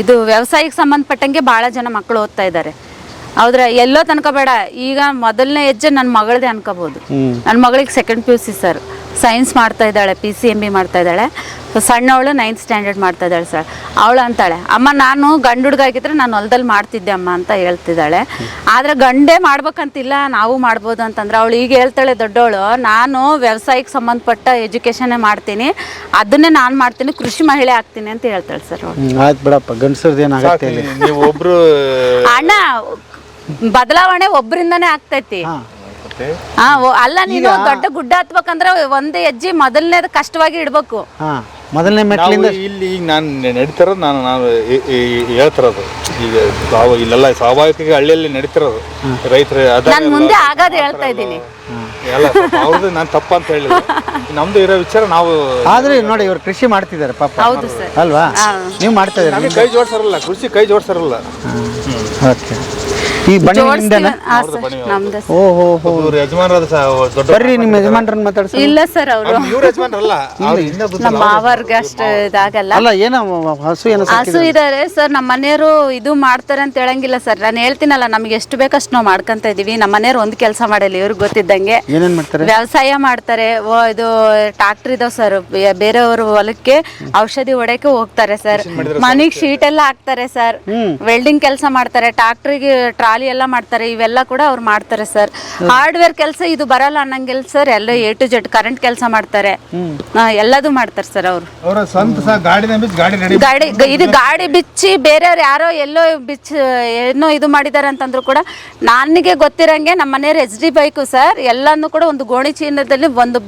ಇದು ವ್ಯವಸಾಯಕ್ಕೆ ಸಂಬಂಧಪಟ್ಟಂಗೆ ಭಾಳ ಜನ ಮಕ್ಕಳು ಓದ್ತಾ ಇದ್ದಾರೆ. ಹೌದ್ರ, ಎಲ್ಲೋ ತನಕ ಬೇಡ. ಈಗ ಮೊದಲನೇ ಹೆಜ್ಜೆ ನನ್ನ ಮಗಳದೇ ಅನ್ಕೋಬಹುದು. ನನ್ನ ಮಗಳಿಗೆ 2nd PUC ಸರ್, ಸೈನ್ಸ್ ಮಾಡ್ತಾ ಇದ್ದಾಳೆ, PCMB ಮಾಡ್ತಾ ಇದ್ದಾಳೆ. ಸಣ್ಣವಳು 9th ಸ್ಟ್ಯಾಂಡರ್ಡ್ ಮಾಡ್ತಾ ಇದ್ದಾಳೆ ಸರ್. ಅವಳು ಅಂತಾಳೆ, ಅಮ್ಮ ನಾನು ಗಂಡು ಹುಡುಗ ಆಗಿದ್ರೆ ನಾನು ಹೊಲದಲ್ಲಿ ಮಾಡ್ತಿದ್ದೆ ಅಮ್ಮ ಅಂತ ಹೇಳ್ತಿದ್ದಾಳೆ. ಆದರೆ ಗಂಡೇ ಮಾಡ್ಬೇಕಂತಿಲ್ಲ, ನಾವು ಮಾಡ್ಬೋದು ಅಂತಂದ್ರೆ ಅವಳು ಈಗ ಹೇಳ್ತಾಳೆ ದೊಡ್ಡವಳು, ನಾನು ವ್ಯವಸಾಯಕ್ಕೆ ಸಂಬಂಧಪಟ್ಟ ಎಜುಕೇಷನ್ನೇ ಮಾಡ್ತೀನಿ, ಅದನ್ನೇ ನಾನು ಮಾಡ್ತೀನಿ, ಕೃಷಿ ಮಹಿಳೆ ಆಗ್ತೀನಿ ಅಂತ ಹೇಳ್ತಾಳೆ ಸರ್ ಅವಳು. ಆಯ್ತು ಬಿಡಪ್ಪ, ಗಂಡಸರದ್ದು ಏನಾಗುತ್ತೆ ನೀವು ಒಬ್ರು ಅಣ್ಣ, ಬದಲಾವಣೆ ಒಬ್ಬರಿಂದನೇ ಆಗ್ತೈತಿ. ಅಲ್ಲ, ನೀನು ದೊಡ್ಡ ಗುಡ್ಡ ಹತ್ಬೇಕಂದ್ರೆ ಒಂದು ಹೆಜ್ಜೆ ಮೊದಲನೇದು ಕಷ್ಟವಾಗಿ ಇಡ್ಬೇಕು. ಮೊದಲನೇ ಮೆಟ್ಲಿಂದ ಇಲ್ಲಿ ಈಗ ನಾನು ನಡೀತಿರೋದು ನಾನು ಹೇಳ್ತಿರೋದು ಈಗ ಇಲ್ಲೆಲ್ಲ ಸ್ವಾಭಾವಿಕ ಹಳ್ಳಿಯಲ್ಲಿ ನಡೀತಿರೋದು ರೈತರು. ನಾನು ಮುಂದೆ ಆಗೋದು ಹೇಳ್ತಾ ಇದ್ದೀನಿ. ಎಲ್ಲ ಅವ್ರದ್ದು ನಾನು ತಪ್ಪ ಅಂತ ಹೇಳಿಲ್ಲ, ನಮ್ದು ಇರೋ ವಿಚಾರ ನಾವು. ಆದ್ರೆ ನೋಡಿ, ಇವ್ರು ಕೃಷಿ ಮಾಡ್ತಿದ್ದಾರೆ ಪಾಪ. ಹೌದು ಸರ್. ಅಲ್ವಾ, ನೀವು ಮಾಡ್ತಾ ಇದ್ದೀರಿ. ಕೈ ಜೋಡ್ಸಾರಲ್ಲ, ಕೃಷಿ ಕೈ ಜೋಡ್ಸಾರಲ್ಲ. ಓಕೆ. ಈ ಬನ್ನಿ ಬರ್ರಿ, ನಿಮ್ಮ ಯಜಮಾನ್ರನ್ನ ಮಾತಾಡ್ಸಿ. ಇಲ್ಲ ಸರ್, ಅವರು ಯಜಮಾನ್ರಲ್ಲ, ನಮ್ಮ ಮಾವರ್ಗೆ ಅಷ್ಟು ಇದಾಗಲ್ಲ. ಅಲ್ಲ, ಏನೋ ಹಸು ಇದಾರೆ ಸರ್. ನಮ್ಮ ಮನೆಯವರು ಇದು ಮಾಡ್ತಾರೆ ಅಂತ ಹೇಳಂಗಿಲ್ಲ ಸರ್. ನಾನು ಹೇಳ್ತೀನಲ್ಲ, ನಮ್ಗೆ ಎಷ್ಟು ಬೇಕಷ್ಟು ನಾವು ಮಾಡ್ಕೊಂತ ಇದೀವಿ. ನಮ್ಮ ಮನೆಯವ್ರು ಒಂದು ಕೆಲಸ ಮಾಡಲ್ಲ, ಇವ್ರಿಗೆ ಗೊತ್ತಿದ್ದಂಗೆ ಏನೇನ್ ಮಾಡ್ತಾರೆ, ವ್ಯವಸಾಯ ಮಾಡ್ತಾರೆ. ಇದು ಟ್ರಾಕ್ಟರ್ ಇದಾವ್ ಸರ್, ಬೇರೆಯವರು ಹೊಲಕ್ಕೆ ಔಷಧಿ ಹೊಡೆಯಕ್ಕೆ ಹೋಗ್ತಾರೆ ಸರ್. ಮನೆಗೆ ಶೀಟ್ ಎಲ್ಲ ಹಾಕ್ತಾರೆ ಸರ್. ವೆಲ್ಡಿಂಗ್ ಕೆಲಸ ಮಾಡ್ತಾರೆ, ಟ್ರಾಕ್ಟರ್ಗೆ ಟ್ರಾಲಿ ಎಲ್ಲ ಮಾಡ್ತಾರೆ. ಇವೆಲ್ಲ ಕೂಡ ಅವ್ರು ಮಾಡ್ತಾರೆ ಸರ್. ಹಾರ್ಡ್ವೇರ್ ಕೆಲಸ ಇದು ಬರಲ್ಲ ಅನ್ನಂಗಿಲ್ಲ ಸರ್. ಎಲ್ಲ A to Z ಕರೆಂಟ್ ಕೆಲಸ ಮಾಡ್ತಾರೆ, ಎಲ್ಲದೂ ಮಾಡ್ತಾರೆ ಸರ್ ಅವರು. ಗಾಡಿ ಬಿಚ್ಚಿ ಬೇರೆಯವ್ರು ಯಾರೋ ಎಲ್ಲೋ ಏನೋ ಇದು ಮಾಡಿದ್ದಾರೆ ಅಂತಂದ್ರು ಕೂಡ ನನಗೆ ಗೊತ್ತಿರಂಗೆ ನಮ್ಮ ಮನೆಯವ್ರು HD ಬೈಕು ಸರ್, ಎಲ್ಲಾನು ಕೂಡ ಒಂದು ಗೋಣಿ ಚೀಲದಲ್ಲಿ ಒಂದು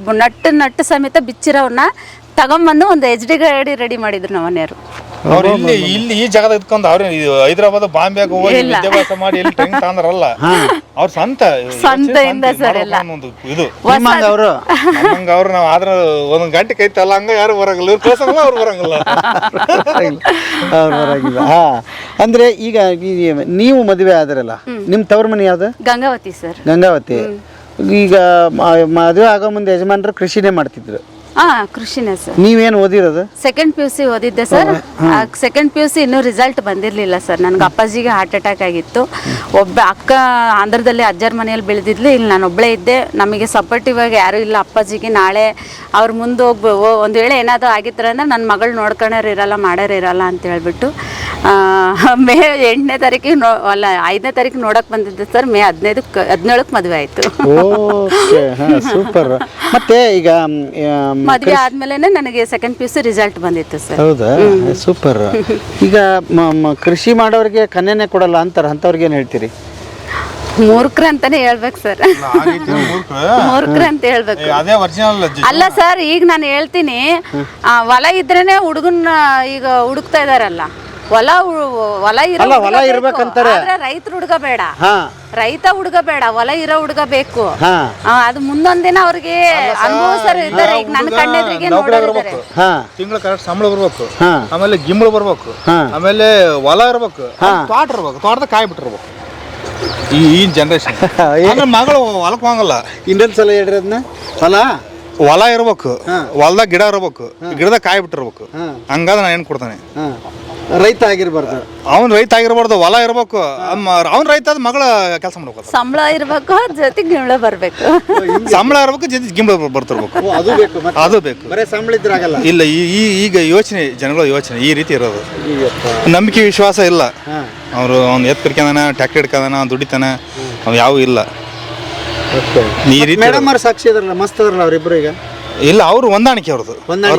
ನಟ್ಟು ಸಮೇತ ಬಿಚ್ಚಿರೋನ್ನ ತಗೊಂಬಂದು ಒಂದು HD ಗಾಡಿ ರೆಡಿ ಮಾಡಿದ್ರು ನಮ್ಮ ಮನೆಯವರು. ಅವ್ರು ಇಲ್ಲಿ ಈ ಜಾಗದಾಗ ಇದ್ಕೊಂಡು ಅವ್ರು ಹೈದರಾಬಾದ್ ಬಾಂಬೆ ಹೋಗಿ ವಿದ್ಯಾಭ್ಯಾಸ ಮಾಡಿ ಎಲ್ಲಿ ಟ್ರೈನ್ ತಗೊಂಡ್ರಲ್ಲ, ಅವ್ರ ಸ್ವಂತದಿಂದ ಸರ್ ಎಲ್ಲ ಇದು ಅವರು ನಾವು ಆದ್ರ ಒಂದೊಂದು ಗಂಟೆ ಕೈತಲ್ಲ, ಹಂಗ ಯಾರು ಬರಂಗಿಲ್ಲ, ಇವ್ರು ಕಳ್ಸಂಗಿಲ್ಲ, ಅವ್ರು ಬರಂಗಿಲ್ಲ. ಅವ್ರು ಬರಂಗಿಲ್ಲ. ಅಂದ್ರೆ ಈಗ ನೀವು ಮದುವೆ ಆದ್ರಲ್ಲ, ನಿಮ್ ತವ್ರ ಮನೆ ಯಾವ್ದು? ಗಂಗಾವತಿ ಸರ್. ಗಂಗಾವತಿ. ಈಗ ಮದುವೆ ಆಗೋ ಮುಂದೆ ಯಜಮಾನ್ರು ಕೃಷಿನೇ ಮಾಡ್ತಿದ್ರು? ಕೃಷಿನೇ ಸರ್. ನೀವೇನು ಓದಿರೋದು? 2nd PUC ಓದಿದ್ದೆ ಸರ್. 2nd PUC ಇನ್ನೂ ರಿಸಲ್ಟ್ ಬಂದಿರಲಿಲ್ಲ ಸರ್. ನನಗೆ ಅಪ್ಪಾಜಿಗೆ ಹಾರ್ಟ್ ಅಟ್ಯಾಕ್ ಆಗಿತ್ತು. ಒಬ್ಬ ಅಕ್ಕ ಆಂಧ್ರದಲ್ಲಿ ಅಜ್ಜರ ಮನೆಯಲ್ಲಿ ಬೆಳೆದಿದ್ಲು, ಇಲ್ಲಿ ನಾನು ಒಬ್ಬಳೇ ಇದ್ದೆ. ನಮಗೆ ಸಪೋರ್ಟಿವ್ ಆಗಿ ಯಾರೂ ಇಲ್ಲ ಅಪ್ಪಾಜಿಗೆ. ನಾಳೆ ಅವ್ರ ಮುಂದೆ ಒಂದು ವೇಳೆ ಏನಾದರೂ ಆಗಿತ್ತು ಅಂದ್ರೆ ನನ್ನ ಮಗಳು ನೋಡ್ಕೊಳೋರು ಇರಲ್ಲ, ಮಾಡೋರು ಇರಲ್ಲ ಅಂತ ಹೇಳ್ಬಿಟ್ಟು ಮೇ 8ನೇ ತಾರೀಕಿಗೆ ಅಲ್ಲ 5ನೇ ತಾರೀಕು ನೋಡಕ್ ಬಂದಿದ್ದೆ ಸರ್. ಮೇ 17ಕ್ಕೆ ಮದುವೆ ಆಯ್ತು. ಸೂಪರ್. ಮತ್ತೆ ಈಗ ಮದುವೆ ಆದ್ಮೇಲೆ ನನಗೆ 2nd PUC ರಿಸಲ್ಟ್ ಬಂದಿತ್ತು ಸರ್. ಹೌದಾ, ಸೂಪರ್. ಈಗ ಕೃಷಿ ಮಾಡೋರಿಗೆ ಕನ್ಯೆನೇ ಕೊಡಲ್ಲ ಅಂತಾರ, ಅಂತವ್ರಿಗೆ ಏನ್ ಹೇಳ್ತೀರಿ? ಮೂರ್ಖರ ಅಂತಾನೆ ಹೇಳ್ಬೇಕು ಸರ್. ಮೂರ್ಖರ ಅಂತ ಹೇಳ್ಬೇಕು. ಅಲ್ಲ ಸರ್, ಈಗ ನಾನು ಹೇಳ್ತೀನಿ, ಹೊಲ ಇದ್ರೇನೆ ಹುಡುಗನ್ನ ಈಗ ಹುಡುಕ್ತಾ ಇದಾರಲ್ಲ. ಹೊಲ ಇರ್ಬೇಕಂತಾರೆ. ರೈತರ ಹುಡುಗ ಬೇಡ, ರೈತ ಹುಡುಗ ಬೇಡ, ಹೊಲ ಇರೋ ಹುಡುಗ ಬೇಕು. ಅದು ಮುಂದೊಂದ್ ದಿನ ಅವ್ರಿಗೆ ಅನುಭವಿಸೋರು ಇದ್ದಾರೆ. ಈಗ ನನ್ನ ಕಣ್ಣೆದ್ರಿಗೆ ನೋಡೋರಿದ್ದಾರೆ. ತಿಂಗಳ ಕರೆಕ್ಟ್ ಸಂಬಳ ಬರ್ಬೇಕು, ಆಮೇಲೆ ಗಿಂಬಳ ಬರ್ಬೇಕು, ಆಮೇಲೆ ಹೊಲ ಇರ್ಬೇಕು, ತೋಟ ಇರ್ಬೇಕು, ತೋಟದಾಗ ಕಾಯಿ ಬಿಟ್ಟಿರ್ಬೇಕು. ಈ ಜನರೇಷನ್ ಮಗಳು ಹೊಲಕ್ ಹೋಗಲ್ಲ. ಇನ್ನೊಂದ್ ಸಲ ಹೇಳ್ರಿ ಅದನ್ನ. ಹೊಲ ಇರ್ಬೇಕು, ಹೊಲದಾಗ ಗಿಡ ಇರ್ಬೇಕು, ಗಿಡದಾಗ ಕಾಯಿ ಬಿಟ್ಟಿರ್ಬೇಕು. ಹಂಗಾದ್ರೆ ನಾನು ಏನ್ ಕೊಡ್ತಾನೆ? ರೈತ ಆಗಿರ್ಬಾರ್ದು. ಅವ್ನು ರೈತ ಆಗಿರ್ಬಾರ್ದು, ಹೊಲ ಇರ್ಬೇಕು. ಅವ್ನು ರೈತ ಆದ ಮಗಳ ಕೆಲಸ ಮಾಡ್ಬೇಕು. ಸಂಬಳ ಇರ್ಬೇಕು, ಜೊತೆಗೆ ಗಿಂಬಳ ಬರ್ಬೇಕು. ಸಂಬಳ ಇರ್ಬೇಕು, ಜೊತೆ ಗಿಂಬಳ ಬರ್ತಿರ್ಬೇಕು. ಅದು ಬೇಕು, ಅದು ಬೇಕು. ಬರೀ ಸಂಬಳ ಇದ್ರೆ ಆಗಲ್ಲ. ಇಲ್ಲ, ಈಗ ಯೋಚನೆ, ಜನಗಳ ಯೋಚನೆ ಈ ರೀತಿ ಇರೋದು. ನಂಬಿಕೆ ವಿಶ್ವಾಸ ಇಲ್ಲ. ಅವ್ನು ಎತ್ ಕಡ್ಕೊಂಡಾನ, ಟ್ಯಾಕ್ಟರ್ ಹಿಡ್ಕೊಂಡಾನ, ದುಡಿತಾನ, ಅವ್ ಯಾವ ಇಲ್ಲ. ಈ ರೀತಿ ಮೇಡಮ್ ಅವ್ರು ಸಾಕ್ಷಿ ಇದ್ರಲ್ಲ, ಮಸ್ತ್ ಅದ್ರಲ್ಲ ಅವ್ರಿಬ್ರು. ಈಗ ಇಲ್ಲ, ಅವ್ರು ಹೊಂದಾಣಿಕೆ ಅವ್ರದ್ದು.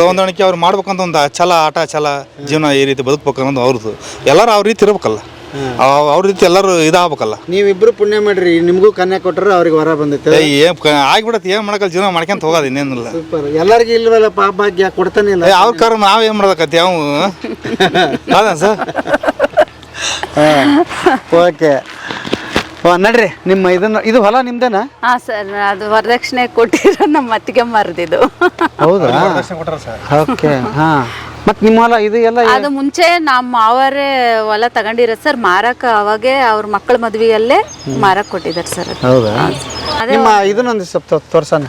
ಹೊಂದಾಣಿಕೆ ಅವ್ರು ಮಾಡ್ಬೇಕಂತ ಒಂದು ಛಲ, ಆಟ ಛಲ, ಜೀವನ ಈ ರೀತಿ ಬದುಕ್ಬೇಕು ಅನ್ನೋದು ಅವ್ರದ್ದು. ಎಲ್ಲರೂ ಅವ್ರ ರೀತಿ ಇರ್ಬೇಕಲ್ಲ, ಅವ್ರ ರೀತಿ ಎಲ್ಲರೂ ಇದಾಗಬೇಕಲ್ಲ. ನೀವಿಬ್ರು ಪುಣ್ಯ ಮಾಡ್ರಿ, ನಿಮಗೂ ಕನ್ಯಾ ಕೊಟ್ಟರೆ ಅವ್ರಿಗೆ ವರ ಬಂದೈತೆ. ಆಗ್ಬಿಡತ್ತೆ, ಏನ್ ಮಾಡಕಲ್ಲ, ಜೀವನ ಮಾಡ್ಕೊಂತ ಹೋಗೋದು, ಇನ್ನೇನಿಲ್ಲ. ಸೂಪರ್. ಎಲ್ಲರಿಗೂ ಇಲ್ವಲ್ಲ ಪಾಪ ಭಾಗ್ಯ, ಕೊಡ್ತಾನೆ ಇಲ್ಲ. ಅವ್ರ ಕಾರಣ ನಾವ್ ಏನ್ ಮಾಡ್ಬೇಕತ್ತೆ ಯಾವ ಅದ ಸರ್. ಓಕೆ, ನಡ್ರಿ. ನಿಮ್ಮ ಇದು ಹೊಲ ನಿಮ್ದೇನಾ? ಹಾ ಸರ್, ಅದು ವರದಕ್ಷಿಣೆ ಕೊಟ್ಟಿರೋ ನಮ್ಮ ಅತ್ತಿಗೆ ಮಾರದಿದ್ದು. ಹೌದಾ? ಓಕೆ. ಹಾ, ಮತ್ತೆ ನಿಮ್ಮ ಹೊಲ ಇದು ಎಲ್ಲ ಅದು ಮುಂಚೆ ನಮ್ಮ ಅವರೇ ಹೊಲ ತಗೊಂಡಿರೋದು ಸರ್, ಮಾರಕ್ ಅವಾಗೆ ಅವ್ರ ಮಕ್ಕಳ ಮದ್ವೆಯಲ್ಲೇ ಮಾರಕ್ ಕೊಟ್ಟಿದ್ದಾರೆ ಸರ್. ಹೌದಾ? ನಿಮ್ಮ ಇದನ್ನೊಂದು ಸ್ವಲ್ಪ ತೋರ್ಸೋಣ.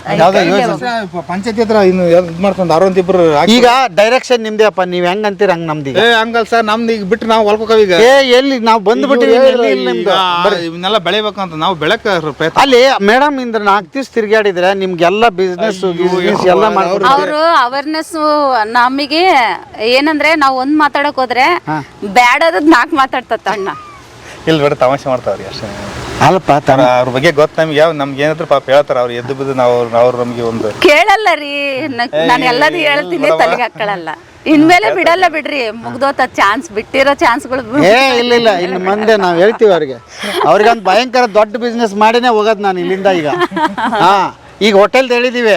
ಪಂಚಾಯತಿ ಹತ್ರ ಇನ್ನು ಇದು ಮಾಡ್ಕೊಂಡು ಅರವಂತಿಬ್ರು. ಈಗ ಡೈರೆಕ್ಷನ್ ನಿಮ್ದೇ ಅಪ್ಪ, ನೀವ್ ಹೆಂಗ್ ಅಂತೀರ ಹಂಗ್ ನಮ್ದೀಗ. ಹಂಗಲ್ ಸರ್, ನಮ್ದು ಈಗ ಬಿಟ್ಟು ನಾವು ಹೊಲ್ಕೋಕೀಗ. ಎಲ್ಲಿ ನಾವು ಬಂದ್ಬಿಟ್ಟಿವಿ, ಇವನ್ನೆಲ್ಲ ಬೆಳಿಬೇಕಂತ ನಾವು ಬೆಳಕ ಪ್ರಯತ್ನ. ಅಲ್ಲಿ ಮೇಡಮ್ ಇಂದ್ರ 4 ದಿವಸ ತಿರ್ಗಾಡಿದ್ರೆ ನಿಮ್ಗೆಲ್ಲ ಬಿಸ್ನೆಸ್ ಎಲ್ಲ ಮಾಡ್ಕೊಂಡು ಅವರು ಅವೇರ್ನೆಸ್ ನಮಗೆ ಏನಂದ್ರೆ ನಾವು ಒಂದ್ ಮಾತಾಡಕ್ ಹೋದ್ರೆ ಬ್ಯಾಡದ್ 4 ಮಾತಾಡ್ತತ್ತ ಅಣ್ಣ. ಇಲ್ಲಿ ಬಿಡ ತಮಾಷೆ ಮಾಡ್ತಾವ್ರಿ ಅಷ್ಟೇ. ಅಲ್ಪ ಅವ್ರ ಬಗ್ಗೆ ಗೊತ್ತ ನಮ್ಗೆ. ನಮ್ಗೆ ಏನಾದ್ರು ಪಾಪ ಹೇಳ್ತಾರ, ಅವ್ರು ಎದ್ದು ಬಿದ್ದು ನಾವು ಅವ್ರು ನಮ್ಗೆ ಒಂದು ಕೇಳಲ್ಲ ರೀ. ನಾನು ಎಲ್ಲದೂ ಹೇಳ್ತೀನಿ, ತಲೆಗೆ ಹಾಕೊಳ್ಳಲ್ಲ. ಇನ್ಮೇಲೆ ಬಿಡಲ್ಲ ಬಿಡ್ರಿ, ಮುಗ್ದೋತ ಚಾನ್ಸ್, ಬಿಟ್ಟಿರೋ ಚಾನ್ಸ್ಗಳು. ಇಲ್ಲ ಇನ್ನು ಮುಂದೆ ನಾವ್ ಹೇಳ್ತೀವಿ ಅವ್ರಿಗಂತ ಭಯಂಕರ ದೊಡ್ಡ ಬಿಸ್ನೆಸ್ ಮಾಡಿನೇ ಹೋಗೋದು ನಾನು ಇಲ್ಲಿಂದ ಈಗ. ಹಾ, ಈಗ ಹೋಟೆಲ್ ಹೇಳಿದೀವಿ,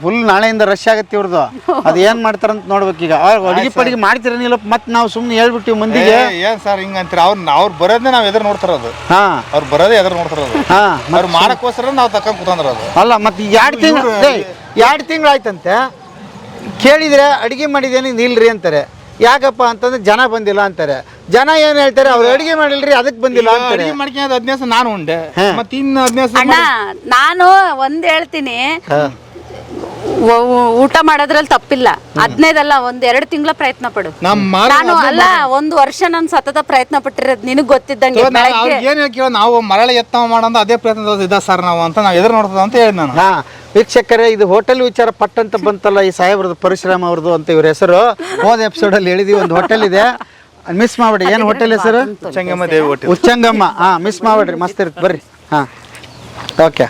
ಫುಲ್ ನಾಳೆಯಿಂದ ರಶ್ ಆಗತ್ತೆ ಇವ್ರದ್ದು. ಅದು ಏನ್ ಮಾಡ್ತಾರಂತ ನೋಡ್ಬೇಕು. ಈಗ ಅಡಿಗೆ ಪಡಿಗೆ ಮಾಡ್ತಿರನಿಲ್ಲ, ಮತ್ತೆ ನಾವು ಸುಮ್ಮನೆ ಹೇಳ್ಬಿಟ್ಟಿವಿ ಮಂದಿಗೆ. ಏನ್ ಸರ್ ಹಿಂಗ ಅಂತೀರ? ಅವ್ರು ಬರೋದೇ ನಾವ್ ಎದುರು ನೋಡ್ತಿರೋದು. ಹಾ, ಅವ್ರು ಬರೋದೇ ಎದುರು ನೋಡ್ತಿರೋದು. ಅವ್ರು ಮಾಡಕ್ಕೋಸ್ಕರ ನಾವು ತಕೊಂಡ್ ಕೂತಂದ್ರದು. ಅಲ್ಲ, ಮತ್ತೆ 2 ತಿಂಗಳು ಆಯ್ತಂತೆ. ಕೇಳಿದ್ರೆ ಅಡಿಗೆ ಮಾಡಿದೇನೆ ನಿಲ್ರಿ ಅಂತಾರೆ. ಯಾಕಪ್ಪ ಅಂತಂದ್ರೆ ಜನ ಬಂದಿಲ್ಲ ಅಂತಾರೆ. ಜನ ಏನ್ ಹೇಳ್ತಾರೆ, ಅವ್ರು ಅಡಿಗೆ ಮಾಡಿಲ್ರಿ ಅದಕ್ಕೆ ಬಂದಿಲ್ಲ ಅಂತಾರೆ. ಅಡಿಗೆ ಮಾಡ್ಕೊಂಡು 15 ನಾನು ಉಂಡೆ, ಮತ್ತೆ ಇನ್ನು 15 ಅಣ್ಣ ನಾನು ಒಂದ್ ಹೇಳ್ತೀನಿ, ಊಟ ಮಾಡೋದ್ರಲ್ಲಿ ತಪ್ಪಿಲ್ಲ. 15 1-2 ತಿಂಗಳ ಪ್ರಯತ್ನ ಪಡು. ನಾನು ಅಲ್ಲ, 1 ವರ್ಷ ನಾನು ಸತತ ಪ್ರಯತ್ನ ಪಟ್ಟಿರೋದು ನಿನಗ್ ಗೊತ್ತಿದ್ದಂಗೆ. ಏನ್ ಕೇಳ, ನಾವು ಮರಳಿ ಎತ್ತ ಮಾಡೋದು ಅದೇ ಪ್ರಯತ್ನ ಇದ ಸರ್ ನಾವು ಅಂತ ನಾವು ಎದುರು ನೋಡ್ತದ ಅಂತ ಹೇಳಿ ನಾನು. ವೀಕ್ಷಕರೇ, ಇದು ಹೋಟೆಲ್ ವಿಚಾರ ಪಟ್ಟಂತ ಬಂತಲ್ಲ, ಈ ಸಾಹೇಬ್ರದ್ದು ಪರಶುರಾಮ್ ಅವ್ರದ್ದು ಅಂತ ಇವ್ರ ಹೆಸರು. ಹೋದ ಎಪಿಸೋಡ್ ಅಲ್ಲಿ ಹೇಳಿದೀವಿ, ಒಂದು ಹೋಟೆಲ್ ಇದೆ, ಮಿಸ್ ಮಾಡ್ಬೇಡಿ. ಏನ್ ಹೋಟೆಲ್ ಹೆಸರು? ಉಚ್ಚಂಗಮ್ಮ ದೇವಿ ಹೋಟೆಲ್. ಉಚ್ಚಂಗಮ್ಮ. ಹಾ, ಮಿಸ್ ಮಾಡ್ಬೇಡ್ರಿ, ಮಸ್ತ್ ಇರುತ್ತೆ, ಬರ್ರಿ. ಹಾ, ಓಕೆ.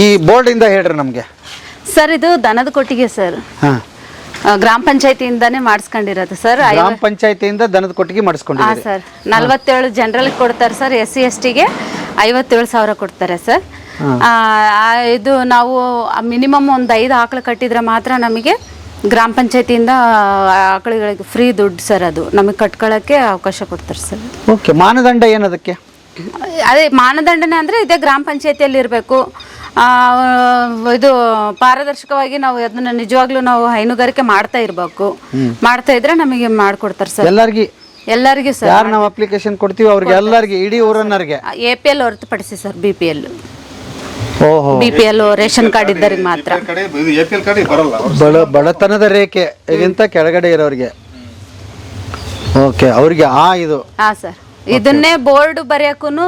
ಈ ಬೋರ್ಡ್ ಇಂದ ಹೇಳ್ರಿ ನಮ್ಗೆ. ಸರ್, ಇದು ದನದ ಕೊಟ್ಟಿಗೆ ಸರ್. ಗ್ರಾಮ ಪಂಚಾಯತಿಯಿಂದಾನೇ ಮಾಡಿಸ್ಕೊಂಡಿರೋದು ಸರ್. ಗ್ರಾಮ ಪಂಚಾಯತಿಯಿಂದ ದನದ ಕೊಟ್ಟಿಗೆ ಮಾಡಿಸ್ಕೊಂಡಿದ್ದೀರಿ? ಸರ್, 47 ಜನರಲ್ ಕೊಡ್ತಾರೆ ಸರ್. SC STಗೆ 57,000 ಕೊಡ್ತಾರೆ ಸರ್. ಇದು ನಾವು ಮಿನಿಮಮ್ ಒಂದು 5 ಆಕಳು ಕಟ್ಟಿದ್ರೆ ಮಾತ್ರ ನಮಗೆ ಗ್ರಾಮ ಪಂಚಾಯತಿಯಿಂದ ಆಕಳುಗಳಿಗೆ ಫ್ರೀ ದುಡ್ಡು ಸರ್. ಅದು ನಮಗೆ ಕಟ್ಕೊಳ್ಳೋಕ್ಕೆ ಅವಕಾಶ ಕೊಡ್ತಾರೆ ಸರ್. ಓಕೆ. ಮಾನದಂಡ ಏನದಕ್ಕೆ? ಅದೇ ಮಾನದಂಡನೆ ಅಂದರೆ ಇದೇ ಗ್ರಾಮ ಪಂಚಾಯತಿಯಲ್ಲಿ ಇರಬೇಕು. ಇದು ಪಾರದರ್ಶಕವಾಗಿ ನಾವು ಅದನ್ನ ನಿಜವಾಗ್ಲೂ ನಾವು ಹೈನುಗಾರಿಕೆ ಮಾಡ್ತಾ ಇರಬೇಕು. ಮಾಡ್ತಾ ಇದ್ರೆ ನಮಗೆ ಮಾಡ್ಕೊಡ್ತಾರೆ ಸರ್. ಎಲ್ಲರಿಗೂ ಸರ್. ಯಾರು ನಾವು ಅಪ್ಲಿಕೇಶನ್ ಕೊಡ್ತೀವಿ ಅವ್ರಿಗೆ ಎಲ್ಲರಿಗೆ, ಇಡೀ ಊರನ್ನರಿಗೆ? APL ಹೊರತುಪಡಿಸಿ sir, BPL. BPL ration card ಇದ್ದರಿಗೆ ಮಾತ್ರ. ಬಡತನದ ರೇಖೆಗಿಂತ ಕೆಳಗಡೆ ಇರೋರಿಗೆ. ಓಕೆ, ಅವ್ರಿಗೆ ಇದು. ಹಾ ಸರ್, ಇದನ್ನೇ ಬೋರ್ಡ್ ಬರೆಯಕ್ಕೂನು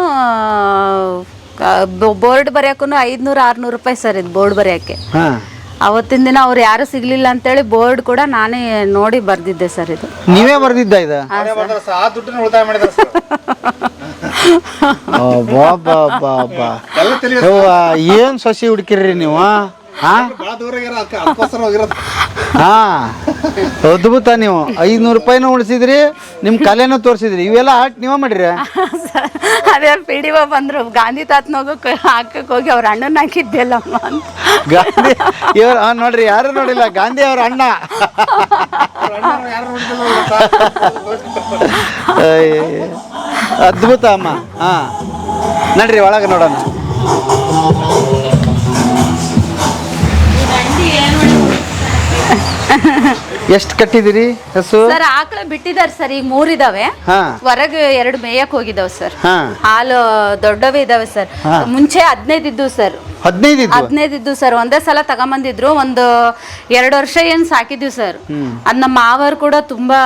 500-600 ರೂಪಾಯಿ ಸರ್ ಇದು ಬೋರ್ಡ್ ಬರೆಯಕ್ಕೆ. ಅವತ್ತಿನ ದಿನ ಅವ್ರು ಯಾರು ಸಿಗ್ಲಿಲ್ಲ ಅಂತೇಳಿ ಬೋರ್ಡ್ ಕೂಡ ನಾನೇ ನೋಡಿ ಬರ್ದಿದ್ದೆ ಸರ್. ಇದು ನೀವೇ ಬರ್ದಿದ್ದ? ಇದು ಏನ್ ಸೊಸಿ ಹುಡುಕಿರ್ರಿ ನೀವು? ಅದ್ಭುತ. ನೀವು 500 ರೂಪಾಯಿನೂ ಉಳಿಸಿದ್ರಿ, ನಿಮ್ ಕಲೆನೂ ತೋರಿಸಿದ್ರಿ. ಇವೆಲ್ಲ ಆರ್ಟ್ ನೀವೇ ಮಾಡಿರಿ? ಅದೇ PDO ಬಂದ್ರು, ಗಾಂಧಿ ತಾತನ ಹಾಕಕ್ ಹೋಗಿ ಅವ್ರ ಅಣ್ಣನ ಹಾಕಿದ್ದೆಲ್ಲಮ್ಮ ಅಂತ. ಗಾಂಧಿ ಇವ್ರ ನೋಡ್ರಿ, ಯಾರು ನೋಡಿಲ್ಲ, ಗಾಂಧಿ ಅವ್ರ ಅಣ್ಣ. ಅದ್ಭುತ ಅಮ್ಮ. ಹಾ, ನಡ್ರಿ ಒಳಗೆ ನೋಡೋಣ. ಎಷ್ಟು ಕಟ್ಟಿದಿರಿ ಹಸು? ಸರ್ ಆಕಳ ಬಿಟ್ಟಿದ್ದಾರೆ ಸರ್, ಈಗ 3 ಇದಾವೆ. ಹಾ ಹೊರಗೆ 2 ಮೇಯಕ್ ಹೋಗಿದಾವ್ ಸರ್. ಹಾ ಹಾಲು ದೊಡ್ಡವೇ ಇದಾವೆ ಸರ್. ಮುಂಚೆ 15 ಇದ್ದು ಸರ್. 15 ಇದ್ವು? 15 ಇದ್ದು ಸರ್. ಒಂದೇ ಸಲ ತಗೊಂಬಂದಿದ್ರು. ಒಂದು 2 ವರ್ಷ ಏನ್ ಸಾಕಿದ್ವಿ ಸರ್. ಅದ್ ನಮ್ಮ ಮಾವರು ಕೂಡ ತುಂಬಾ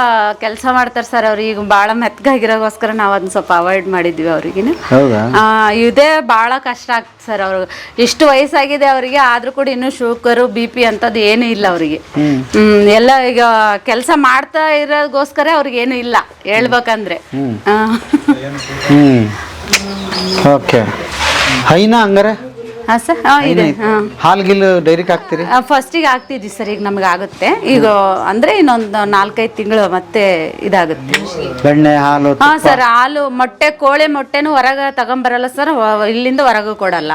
ಕೆಲಸ ಮಾಡ್ತಾರೆ ಸರ್. ಅವ್ರು ಈಗ ಬಹಳ ಮೆತ್ತಗಾಗಿರೋಗೋಸ್ಕರ ನಾವು ಅದನ್ನ ಸ್ವಲ್ಪ ಅವಾಯ್ಡ್ ಮಾಡಿದ್ವಿ ಅವ್ರಿಗೆ. ಹೌದಾ? ಇದೇ ಬಹಳ ಕಷ್ಟ ಆಗ್ತದೆ ಸರ್. ಅವ್ರು ಇಷ್ಟು ವಯಸ್ಸಾಗಿದೆ ಅವರಿಗೆ, ಆದ್ರೂ ಕೂಡ ಇನ್ನೂ ಶುಗರು BP ಅಂತದ್ದು ಏನು ಇಲ್ಲ ಅವರಿಗೆ. ಎಲ್ಲ ಈಗ ಕೆಲಸ ಮಾಡ್ತಾ ಇರೋಗೋಸ್ಕರ ಅವ್ರಿಗೆ ಏನು ಇಲ್ಲ ಹೇಳ್ಬೇಕಂದ್ರೆ. ಓಕೆ. ಹೈನಾ ಹಂಗಾರೆ? ಹಾ ಸರ್, ಇದೆ. ಹಾಲ್ಗಿಲ್ಲು ಡೈರಿಗೆ ಹಾಕ್ತೀರಿ? ಫಸ್ಟಿಗೆ ಆಗ್ತಿದ್ವಿ ಸರ್, ಈಗ ನಮ್ಗೆ ಆಗುತ್ತೆ. ಈಗ ಅಂದ್ರೆ ಇನ್ನೊಂದು 4-5 ತಿಂಗಳು ಮತ್ತೆ ಇದಾಗುತ್ತೆ. ಬೆಣ್ಣೆ ಹಾಲು? ಹಾ ಸರ್, ಹಾಲು ಮೊಟ್ಟೆ, ಕೋಳಿ ಮೊಟ್ಟೆನೂ ಹೊರಗೆ ತಗೊಂಬರಲ್ಲ ಸರ್. ಇಲ್ಲಿಂದ ಹೊರಗೂ ಕೊಡಲ್ಲ.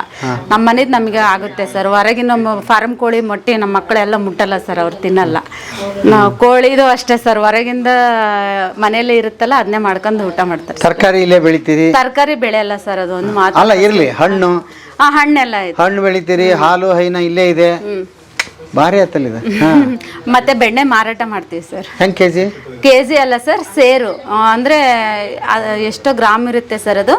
ನಮ್ಮ ಮನೇದು ನಮಗೆ ಆಗುತ್ತೆ ಸರ್. ಹೊರಗಿನ ಫಾರ್ಮ್ ಕೋಳಿ ಮೊಟ್ಟೆ ನಮ್ಮ ಮಕ್ಕಳೆಲ್ಲ ಮುಟ್ಟಲ್ಲ ಸರ್, ಅವ್ರು ತಿನ್ನಲ್ಲ. ನಾವು ಕೋಳಿದು ಅಷ್ಟೇ ಸರ್, ಹೊರಗಿಂದ ಮನೇಲಿ ಇರುತ್ತಲ್ಲ ಅದನ್ನೇ ಮಾಡ್ಕೊಂಡು ಊಟ ಮಾಡ್ತಾರೆ. ತರಕಾರಿ ಇಲ್ಲೇ ಬೆಳಿತೀರಿ? ತರಕಾರಿ ಬೆಳೆಯಲ್ಲ ಸರ್, ಅದು ಒಂದು ಮಾತು. ಅಲ್ಲ ಇರ್ಲಿ, ಹಣ್ಣು? ಹಣ್ಣೆಲ್ಲ ಇದೆ. ಹಣ್ಣು ಬೆಳಿತೀರಿ, ಹಾಲು ಹೈನ ಇಲ್ಲೇ ಇದೆ. ಭಾರಿ ಆತಲ್ಲಿದೆ. ಮತ್ತೆ ಬೆಣ್ಣೆ ಮಾರಾಟ ಮಾಡ್ತೀವಿ ಸರ್. ಹೆಂಗ್ ಕೆಜಿ? ಕೆಜಿ ಅಲ್ಲ ಸರ್, ಸೇರು. ಅಂದ್ರೆ ಎಷ್ಟೋ ಗ್ರಾಮ್ ಇರುತ್ತೆ ಸರ್, ಅದು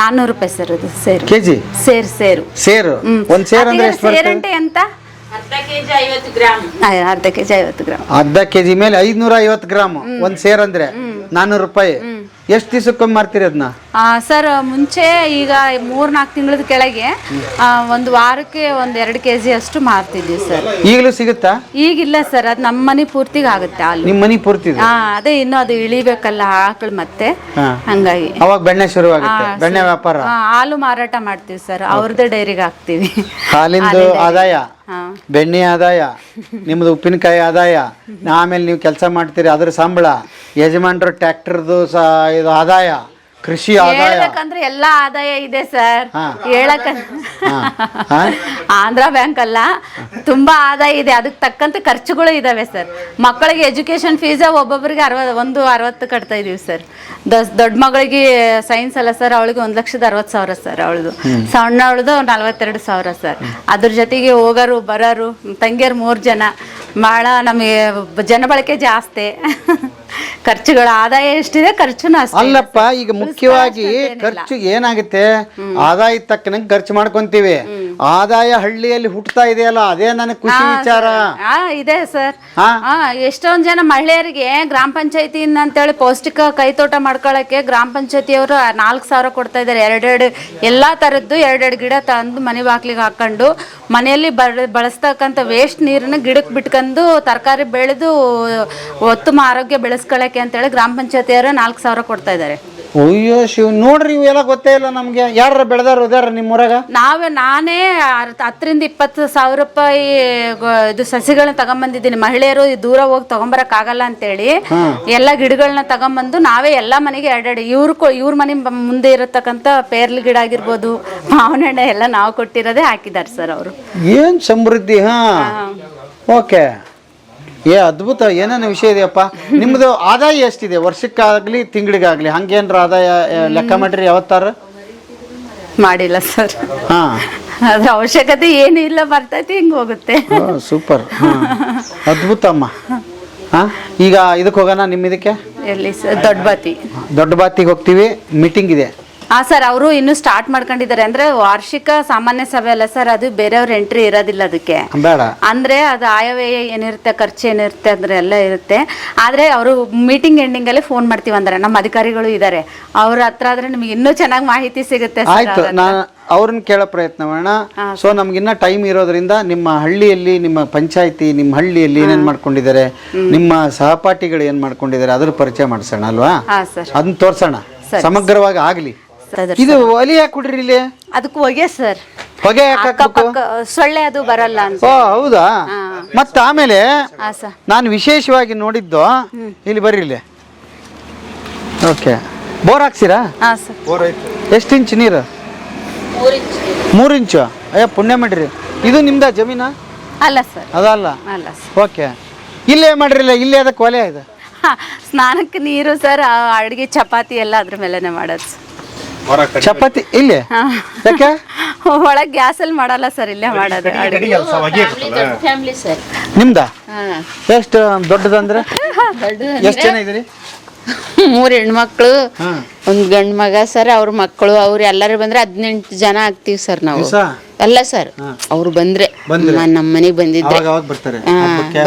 400 ರೂಪಾಯಿ ಸರ್. ಅದು ಸೇರು. ಕೆಜಿ? ಸೇರು. ಸೇರು ಒಂದ್ ಸೇರ್ ಅಂದ್ರೆ ಎಷ್ಟು ಬರುತ್ತೆ? ಸೇರಂಟೆ ಅಂತ ಅರ್ಧ ಕೆಜಿ 50 ಗ್ರಾಮ್. ಅರ್ಧ ಕೆಜಿ ಮೇಲೆ 550 ಗ್ರಾಮ್ ಒಂದ್ ಸೇರ್ ಅಂದ್ರೆ 400 ರೂಪಾಯಿ. ಎಷ್ಟು ದಿವಸಕ್ಕೊಮ್ಮೆ ಮಾರ್ತೀರಿ ಅದನ್ನ? ಸರ್ ಮುಂಚೆ, ಈಗ 3-4 ತಿಂಗಳದ ಕೆಳಗೆ ಒಂದು ವಾರಕ್ಕೆ 1-2 ಕೆಜಿ ಅಷ್ಟು ಮಾರ್ತಿದ್ವಿ ಸರ್. ಈಗಲೂ ಸಿಗುತ್ತಾ? ಈಗಿಲ್ಲ ಸರ್, ಅದು ನಮ್ಮ ಮನೆ ಪೂರ್ತಿಗೆ ಆಗುತ್ತೆ ಹಾಲು. ನಿಮ್ ಮನೆ ಪೂರ್ತಿ? ಅದೇ ಇನ್ನು ಅದು ಇಳಿಬೇಕಲ್ಲ ಆಕಳು, ಮತ್ತೆ ಹಂಗಾಗಿ ಅವಾಗ ಬೆಣ್ಣೆ ಶುರು ಆಗುತ್ತೆ. ಬೆಣ್ಣೆ ವ್ಯಾಪಾರ? ಹಾಲು ಮಾರಾಟ ಮಾಡ್ತೀವಿ ಸರ್, ಅವ್ರದ್ದೇ ಡೈರಿಗೆ ಹಾಕ್ತಿವಿ. ಹಾಲಿಂದು ಆದಾಯ, ಬೆಣ್ಣೆ ಆದಾಯ, ನಿಮ್ದು ಉಪ್ಪಿನಕಾಯಿ ಆದಾಯ, ಆಮೇಲೆ ನೀವು ಕೆಲಸ ಮಾಡ್ತೀರಿ ಅದ್ರ ಸಂಬಳ, ಯಜಮಾನ್ರು ಟ್ರ್ಯಾಕ್ಟರ್ದು ಇದು ಆದಾಯ, ಕೃಷಿ ಆದಾಯ. ಹೇಳ್ಬೇಕಂದ್ರೆ ಎಲ್ಲಾ ಆದಾಯ ಇದೆ ಸರ್. ಆಂಧ್ರ ಬ್ಯಾಂಕ್ ಅಲ್ಲ, ತುಂಬಾ ಆದಾಯ ಇದೆ. ಅದಕ್ಕೆ ತಕ್ಕಂತೆ ಖರ್ಚುಗಳು ಇದಾವೆ ಸರ್. ಮಕ್ಕಳಿಗೆ ಎಜುಕೇಶನ್ ಫೀಸ್ ಒಬ್ಬೊಬ್ಬರಿಗೆ 60 ಕಟ್ತಾ ಇದೀವಿ ಸರ್. ದೊಡ್ಡ ಮಗಳಿಗೆ ಸೈನ್ಸ್ ಅಲ್ಲ ಸರ್, ಅವಳಿಗೆ 1,60,000 ಸರ್. ಅವಳದು ಸಣ್ಣವಳದು 42,000 ಸರ್. ಅದ್ರ ಜೊತೆಗೆ ಹೋಗೋರು ಬರೋರು ತಂಗಿಯರು 3 ಜನ. ಬಹಳ ನಮಗೆ ಜನಬಳಕೆ ಜಾಸ್ತಿ. ಖರ್ಚುಗಳ ಆದಾಯ ಎಷ್ಟಿದೆ, ಖರ್ಚುನ ಅಷ್ಟೇ. ಅಲ್ಲಪ್ಪ, ಈಗ ಮುಖ್ಯವಾಗಿ ಖರ್ಚು ಏನಾಗುತ್ತೆ, ಆದಾಯ ತಕ್ಕನಂಗೆ ಖರ್ಚು ಮಾಡ್ಕೊಂತೀವಿ. ಆದಾಯ ಹಳ್ಳಿಯಲ್ಲಿ ಹುಟ್ಟತಾ ಇದೆಯಲ್ಲ, ಅದೇ ನನಗೆ ಖುಷಿ ವಿಚಾರ. ಇದೆ ಸರ್. ಎಷ್ಟೊಂದ್ ಜನ ಮಹಿಳೆಯರಿಗೆ ಗ್ರಾಮ ಪಂಚಾಯತಿಯಿಂದ ಅಂತೇಳಿ ಪೌಷ್ಟಿಕ ಕೈತೋಟ ಮಾಡ್ಕೊಳಕ್ಕೆ ಗ್ರಾಮ ಪಂಚಾಯತಿಯವರು 4,000 ಕೊಡ್ತಾ ಇದಾರೆ. 2 ಎಲ್ಲಾ ತರದ್ದು 2 ಗಿಡ ತಂದು ಮನೆ ಬಾಗ್ಲಿಗೆ ಹಾಕೊಂಡು ಮನೆಯಲ್ಲಿ ಬಳಸ್ತಕ್ಕಂಥ ವೇಸ್ಟ್ ನೀರನ್ನ ಗಿಡಕ್ಕೆ ಬಿಟ್ಕೊಂಡು ತರಕಾರಿ ಬೆಳೆದು ಉತ್ತಮ ಆರೋಗ್ಯ ಬೆಳೆಸ್ಕೊಳಕ್ಕೆ ಅಂತೇಳಿ ಗ್ರಾಮ ಪಂಚಾಯತಿಯವರು 4,000 ಕೊಡ್ತಾ ಇದ್ದಾರೆ. ಅಯ್ಯೋ ಶಿವ್, ನೋಡ್ರಿ ಇವೆಲ್ಲ ಗೊತ್ತೇ ಇಲ್ಲ ನಮ್ಗೆ. ಯಾರ ಬೆಳೆದಾರ ನಿಮ್ಮ ಊರಾಗ? ನಾನೇ 10,000-20,000 ರೂಪಾಯಿ ಇದು ಸಸಿಗಳನ್ನ ತಗೊಂಬಂದಿದ್ದೀನಿ. ಮಹಿಳೆಯರು ದೂರ ಹೋಗಿ ತಗೊಂಬರಕ್ ಆಗಲ್ಲ ಅಂತೇಳಿ ಎಲ್ಲಾ ಗಿಡಗಳನ್ನ ತಗೊಂಬಂದು ನಾವೇ ಎಲ್ಲಾ ಮನೆಗೆ 2 ಇವ್ರ ಮನೆ ಮುಂದೆ ಇರತಕ್ಕಂತ ಪೇರ್ಲಿ ಗಿಡ ಆಗಿರ್ಬೋದು, ಮಾವಿನ ಹಣ್ಣು ಎಲ್ಲ ನಾವು ಕೊಟ್ಟಿರೋದೇ ಹಾಕಿದ್ದಾರೆ ಸರ್ ಅವರು. ಏನ್ ಸಮೃದ್ಧಿ. ಓಕೆ, ಅದ್ಭುತ. ಏನೇನು ವಿಷಯ ಇದೆಯಪ್ಪ. ನಿಮ್ದು ಆದಾಯ ಎಷ್ಟಿದೆ ವರ್ಷಕ್ಕಾಗ್ಲಿ ತಿಂಗಳಿಗಾಗ್ಲಿ? ಹಂಗೇನ್ರ ಆದಾಯ ಲೆಕ್ಕ ಮಾಡ್ರಿ ಯಾವತ್ತಾರ? ಮಾಡಿಲ್ಲ ಸರ್. ಅದ್ರ ಅವಶ್ಯಕತೆ ಏನು ಇಲ್ಲ, ಬರ್ತೈತಿ ಹಿಂಗ್ ಹೋಗುತ್ತೆ. ಸೂಪರ್, ಅದ್ಭುತ ಅಮ್ಮ. ಈಗ ಇದಕ್ಕೆ ಹೋಗೋಣ, ಇದಕ್ಕೆ ಎಲ್ಲಿ ಸರ್? ದೊಡ್ಡ ಬಾತಿಗೆ ಹೋಗ್ತೀವಿ. ಮೀಟಿಂಗ್ ಇದೆ. ಸರ್, ಅವರು ಇನ್ನು ಸ್ಟಾರ್ಟ್ ಮಾಡ್ಕೊಂಡಿದ್ದಾರೆ. ಅಂದ್ರೆ ವಾರ್ಷಿಕ ಸಾಮಾನ್ಯ ಸಭೆ ಅಲ್ಲ ಸರ್, ಅದು ಬೇರೆಯವ್ರ ಎಂಟ್ರಿ ಇರೋದಿಲ್ಲ ಅದಕ್ಕೆ. ಬೇಡ ಅಂದ್ರೆ ಅದು ಆಯವ್ಯಯ ಏನಿರುತ್ತೆ, ಖರ್ಚು ಏನಿರುತ್ತೆ ಅಂದ್ರೆ ಎಲ್ಲ ಇರುತ್ತೆ. ಆದ್ರೆ ಅವರು ಮೀಟಿಂಗ್ ಎಂಡಿಂಗ್ ಅಲ್ಲಿ ಫೋನ್ ಮಾಡ್ತೀವಿ ಅಂದ್ರೆ ನಮ್ಮ ಅಧಿಕಾರಿಗಳು ಇದ್ದಾರೆ, ಅವ್ರ ಹತ್ರ ಆದ್ರೆ ನಿಮ್ಗೆ ಇನ್ನೂ ಚೆನ್ನಾಗಿ ಮಾಹಿತಿ ಸಿಗುತ್ತೆ. ಆಯ್ತು, ನಾನು ಅವ್ರನ್ನ ಕೇಳೋ ಪ್ರಯತ್ನ ಮಾಡೋಣ. ಸೊ ನಮ್ಗಿನ್ನ ಟೈಮ್ ಇರೋದ್ರಿಂದ ನಿಮ್ಮ ಹಳ್ಳಿಯಲ್ಲಿ, ನಿಮ್ಮ ಪಂಚಾಯತಿ, ನಿಮ್ಮ ಹಳ್ಳಿಯಲ್ಲಿ ಏನೇನ್ ಮಾಡ್ಕೊಂಡಿದ್ದಾರೆ, ನಿಮ್ಮ ಸಹಪಾಠಿಗಳು ಏನ್ ಮಾಡ್ಕೊಂಡಿದ್ದಾರೆ ಅದ್ರ ಪರಿಚಯ ಮಾಡಿಸೋಣ ಅಲ್ವಾ? ಅದನ್ನ ತೋರ್ಸೋಣ, ಸಮಗ್ರವಾಗಿ ಆಗ್ಲಿ. ಇದು ಒಲಿ ಯಾಕೆ ಕುಡ್ರಿ ಇಲ್ಲಿ? ಅದಕ್ಕೆ ಹೊಗೆ ಸರ್, ಹೊಗೆ ಸೊಳ್ಳೆ ಅದು ಬರಲ್ಲ ಅಂತ. ಓ ಹೌದಾ? ಮತ್ತ ಆಮೇಲೆ ನಾನು ವಿಶೇಷವಾಗಿ ನೋಡಿದ್ದು, ಇಲ್ಲಿ ಬರ್ರಿ ಇಲ್ಲಿ. ಓಕೆ, ಬೋರ್ ಹಾಕ್ಸಿರಾ? ಎಷ್ಟು ಇಂಚ್ ನೀರು? 3 ಇಂಚು. ಅಯ್ಯ ಪುಣ್ಯ ಮಾಡ್ರಿ. ಇದು ನಿಮ್ದ ಜಮೀನ? ಅಲ್ಲ ಸರ್, ಅದಲ್ಲ. ಓಕೆ, ಇಲ್ಲೇ ಮಾಡ್ರಿಲ್ಲ, ಇಲ್ಲೇ ಅದಕ್ಕೆ ಒಲೆ ಇದೆ. ಸ್ನಾನಕ್ಕೆ ನೀರು ಸರ್, ಅಡುಗೆ ಚಪಾತಿ ಎಲ್ಲ ಅದ್ರ ಮೇಲೆನೆ ಮಾಡೋದು. ಚಪಾತಿ ಇಲ್ಲೇ ಯಾಕೆ? ಒಳಗೆ ಗ್ಯಾಸಲ್ಲಿ ಮಾಡಲ್ಲ ಸರ್, ಇಲ್ಲೇ ಮಾಡೋದು ಅಡುಗೆ. ಫ್ಯಾಮಿಲಿ ಸರ್ ನಿಮ್ದ ಎಷ್ಟು ದೊಡ್ಡದಂದ್ರೆ? ಎಷ್ಟು ಜನ ಇದ್ದೀರಿ? 3 ಹೆಣ್ಮಕ್ಳು, ಒಂದ್ ಗಂಡ್ ಮಗ ಸರ್. ಅವ್ರ ಮಕ್ಕಳು ಅವ್ರು ಎಲ್ಲರೂ ಬಂದ್ರೆ 18 ಜನ ಆಗ್ತೀವಿ ಸರ್ ನಾವು. ಅಲ್ಲ ಸರ್, ಅವ್ರು ಬಂದ್ರೆ ನಮ್ಮ ಮನೆಗೆ ಬಂದಿದ್ರೆ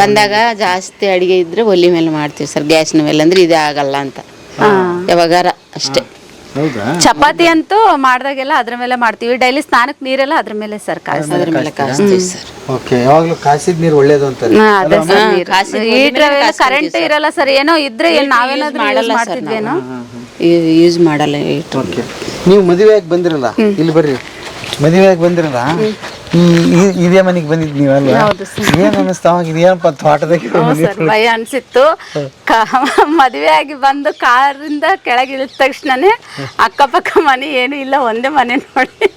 ಬಂದಾಗ ಜಾಸ್ತಿ ಅಡಿಗೆ ಇದ್ರೆ ಒಲಿ ಮೇಲೆ ಮಾಡ್ತೀವಿ ಸರ್, ಗ್ಯಾಸ್ನ ಮೇಲೆ. ಅಂದ್ರೆ ಇದೇ ಆಗಲ್ಲ ಅಂತ ಯಾವಾಗಾರ ಅಷ್ಟೇ. ಚಪಾತಿ ಅಂತೂ ಮಾಡ್ದಾಗೆಲ್ಲ ಅದ್ರ ಮೇಲೆ ಮಾಡ್ತೀವಿ. ಡೈಲಿ ಸ್ನಾನಕ್ಕೆ ನೀರೆಲ್ಲ ಅದ್ರ ಮೇಲೆ ಸರ್, ಅದ್ರ ಮೇಲೆ ಕಾಯಿಸ್ತೀವಿ ಸರ್. ಯಾವಾಗ್ಲೂ ಕಾಸಿದ ನೀರು ಒಳ್ಳೇದು ಅಂತ. ಕರೆಂಟ್ ಇರಲ್ಲ ಸರ್, ಏನೋ ಇದ್ರೆ ನಾವೇನಾದ್ರೂ ಯೂಸ್ ಮಾಡ್ತಿದ್ವೇನೋ. ಯೂಸ್ ಮಾಡಲ್ಲ. ನೀವು ಮದುವೆಯಾಗಿ ಬಂದಿರಲ್ಲ, ಇಲ್ಲಿ ಬರ್ರಿ, ಮದುವೆಯಾಗಿ ಬಂದಿರಲ್ಲ, ಇದೇ ಮನೆಗೆ ಬಂದಿದ್ ನೀವಲ್ಲ? ಏನ್ ಅನಿಸ್ತಾ? ಇದೇನಪ್ಪ ತೋಟದಾಗ ಭಯ ಅನ್ಸಿತ್ತು. ಮದುವೆ ಆಗಿ ಬಂದು ಕಾರಿಂದ ಕೆಳಗೆ ಇಳಿದ ತಕ್ಷಣನೇ ಅಕ್ಕಪಕ್ಕ ಮನೆ ಏನು ಇಲ್ಲ, ಒಂದೇ ಮನೆ ನೋಡಿ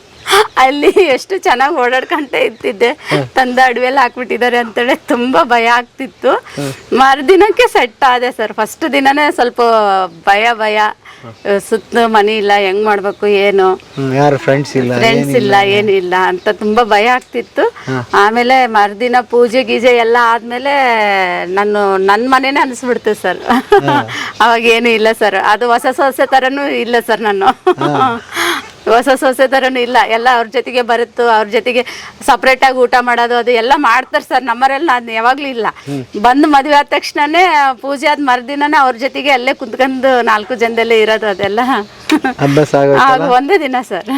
ಅಲ್ಲಿ ಎಷ್ಟು ಚೆನ್ನಾಗಿ ಓಡಾಡ್ಕೊಂತ ಇರ್ತಿದ್ದೆ. ತಂದ ಅಡವೆಲ್ಲ ಹಾಕ್ಬಿಟ್ಟಿದ್ದಾರೆ ಅಂತೇಳಿ ತುಂಬಾ ಭಯ ಆಗ್ತಿತ್ತು. ಮರುದಿನಕ್ಕೆ ಸೆಟ್ ಆದೆ ಸರ್. ಫಸ್ಟ್ ದಿನನೇ ಸ್ವಲ್ಪ ಭಯ, ಸುತ್ತ ಮನೆ ಇಲ್ಲ, ಹೆಂಗ್ ಮಾಡ್ಬೇಕು ಏನು, ಯಾರು ಫ್ರೆಂಡ್ಸ್ ಇಲ್ಲ ಏನಿಲ್ಲ ಅಂತ ತುಂಬಾ ಭಯ ಆಗ್ತಿತ್ತು. ಆಮೇಲೆ ಮರುದಿನ ಪೂಜೆ ಗೀಜೆ ಎಲ್ಲ ಆದ್ಮೇಲೆ ನನ್ನ ಮನೇನೆ ಅನ್ಸ್ಬಿಡ್ತು ಸರ್. ಅವಾಗ ಏನು ಇಲ್ಲ ಸರ್, ಅದು ಹೊಸ ತರನು ಇಲ್ಲ ಸರ್. ನಾನು ಹೊಸ ತರನು ಇಲ್ಲ, ಎಲ್ಲ ಅವ್ರ ಜೊತೆಗೆ ಬರುತ್ತು. ಅವ್ರ ಜೊತೆಗೆ ಸಪ್ರೇಟ್ ಆಗಿ ಊಟ ಮಾಡೋದು ಅದು ಎಲ್ಲ ಮಾಡ್ತಾರೆ ಸರ್. ನಮ್ಮರೆಲ್ಲ ನಾನು ಯಾವಾಗ್ಲೂ ಇಲ್ಲ. ಬಂದು ಮದುವೆ ಆದ ತಕ್ಷಣನೇ ಪೂಜೆ ಆದ ಮರುದಿನನೇ ಅವ್ರ ಜೊತೆಗೆ ಅಲ್ಲೇ ಕುಂತ್ಕೊಂಡು 4 ಜನದಲ್ಲೇ ಇರೋದು, ಅದೆಲ್ಲ ಒಂದೇ ದಿನ ಸರ್.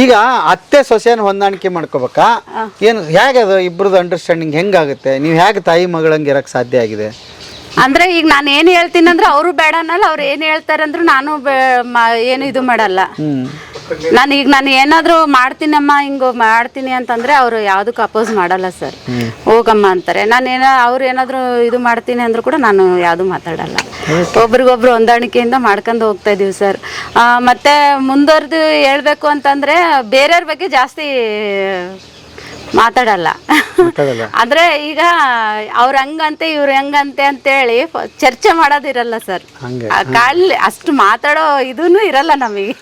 ಈಗ ಅತ್ತೆ ಸೊಸೆನ ಹೊಂದಾಣಿಕೆ ಮಾಡ್ಕೋಬೇಕಾ ಏನು? ಹೇಗೆ ಅದು ಇಬ್ಬರದು ಅಂಡರ್ಸ್ಟ್ಯಾಂಡಿಂಗ್ ಹೆಂಗಾಗುತ್ತೆ? ನೀವು ಹೇಗೆ ತಾಯಿ ಮಗಳಂಗೆ ಇರಕ್ ಸಾಧ್ಯ ಆಗಿದೆ? ಅಂದ್ರೆ ಈಗ ನಾನು ಏನು ಹೇಳ್ತೀನಿ ಅಂದ್ರೆ ಅವರು ಬೇಡ ಅನ್ನಲ್ಲ, ಅವ್ರು ಏನು ಹೇಳ್ತಾರೆ ಅಂದ್ರೂ ನಾನು ಏನು ಇದು ಮಾಡಲ್ಲ. ನಾನು ಏನಾದ್ರು ಮಾಡ್ತೀನಮ್ಮ ಹಿಂಗ ಮಾಡ್ತೀನಿ ಅಂತಂದ್ರೆ ಅವ್ರು ಯಾವ್ದಕ್ಕೂ ಅಪೋಸ್ ಮಾಡಲ್ಲ ಸರ್. ಹೋಗಮ್ಮ ಅಂತಾರೆ. ಅವ್ರು ಏನಾದ್ರು ಇದು ಮಾಡ್ತೀನಿ ಅಂದ್ರೂ ಕೂಡ ನಾನು ಯಾವ್ದು ಮಾತಾಡಲ್ಲ. ಒಬ್ರಿಗೊಬ್ರು ಹೊಂದಾಣಿಕೆಯಿಂದ ಮಾಡ್ಕೊಂಡು ಹೋಗ್ತಾ ಇದೀವಿ ಸರ್. ಮತ್ತೆ ಮುಂದುವರೆದು ಹೇಳ್ಬೇಕು ಅಂತಂದ್ರೆ ಬೇರೆಯವ್ರ ಬಗ್ಗೆ ಜಾಸ್ತಿ ಮಾತಾಡಲ್ಲ. ಅಂದ್ರೆ ಈಗ ಅವ್ರ ಹಂಗಂತೆ ಇವ್ರ ಹೆಂಗಂತೆ ಅಂತೇಳಿ ಚರ್ಚೆ ಮಾಡೋದಿರಲ್ಲ ಸರ್. ಅಷ್ಟು ಮಾತಾಡೋ ಇದೂನು ಇರಲ್ಲ ನಮಗೆ.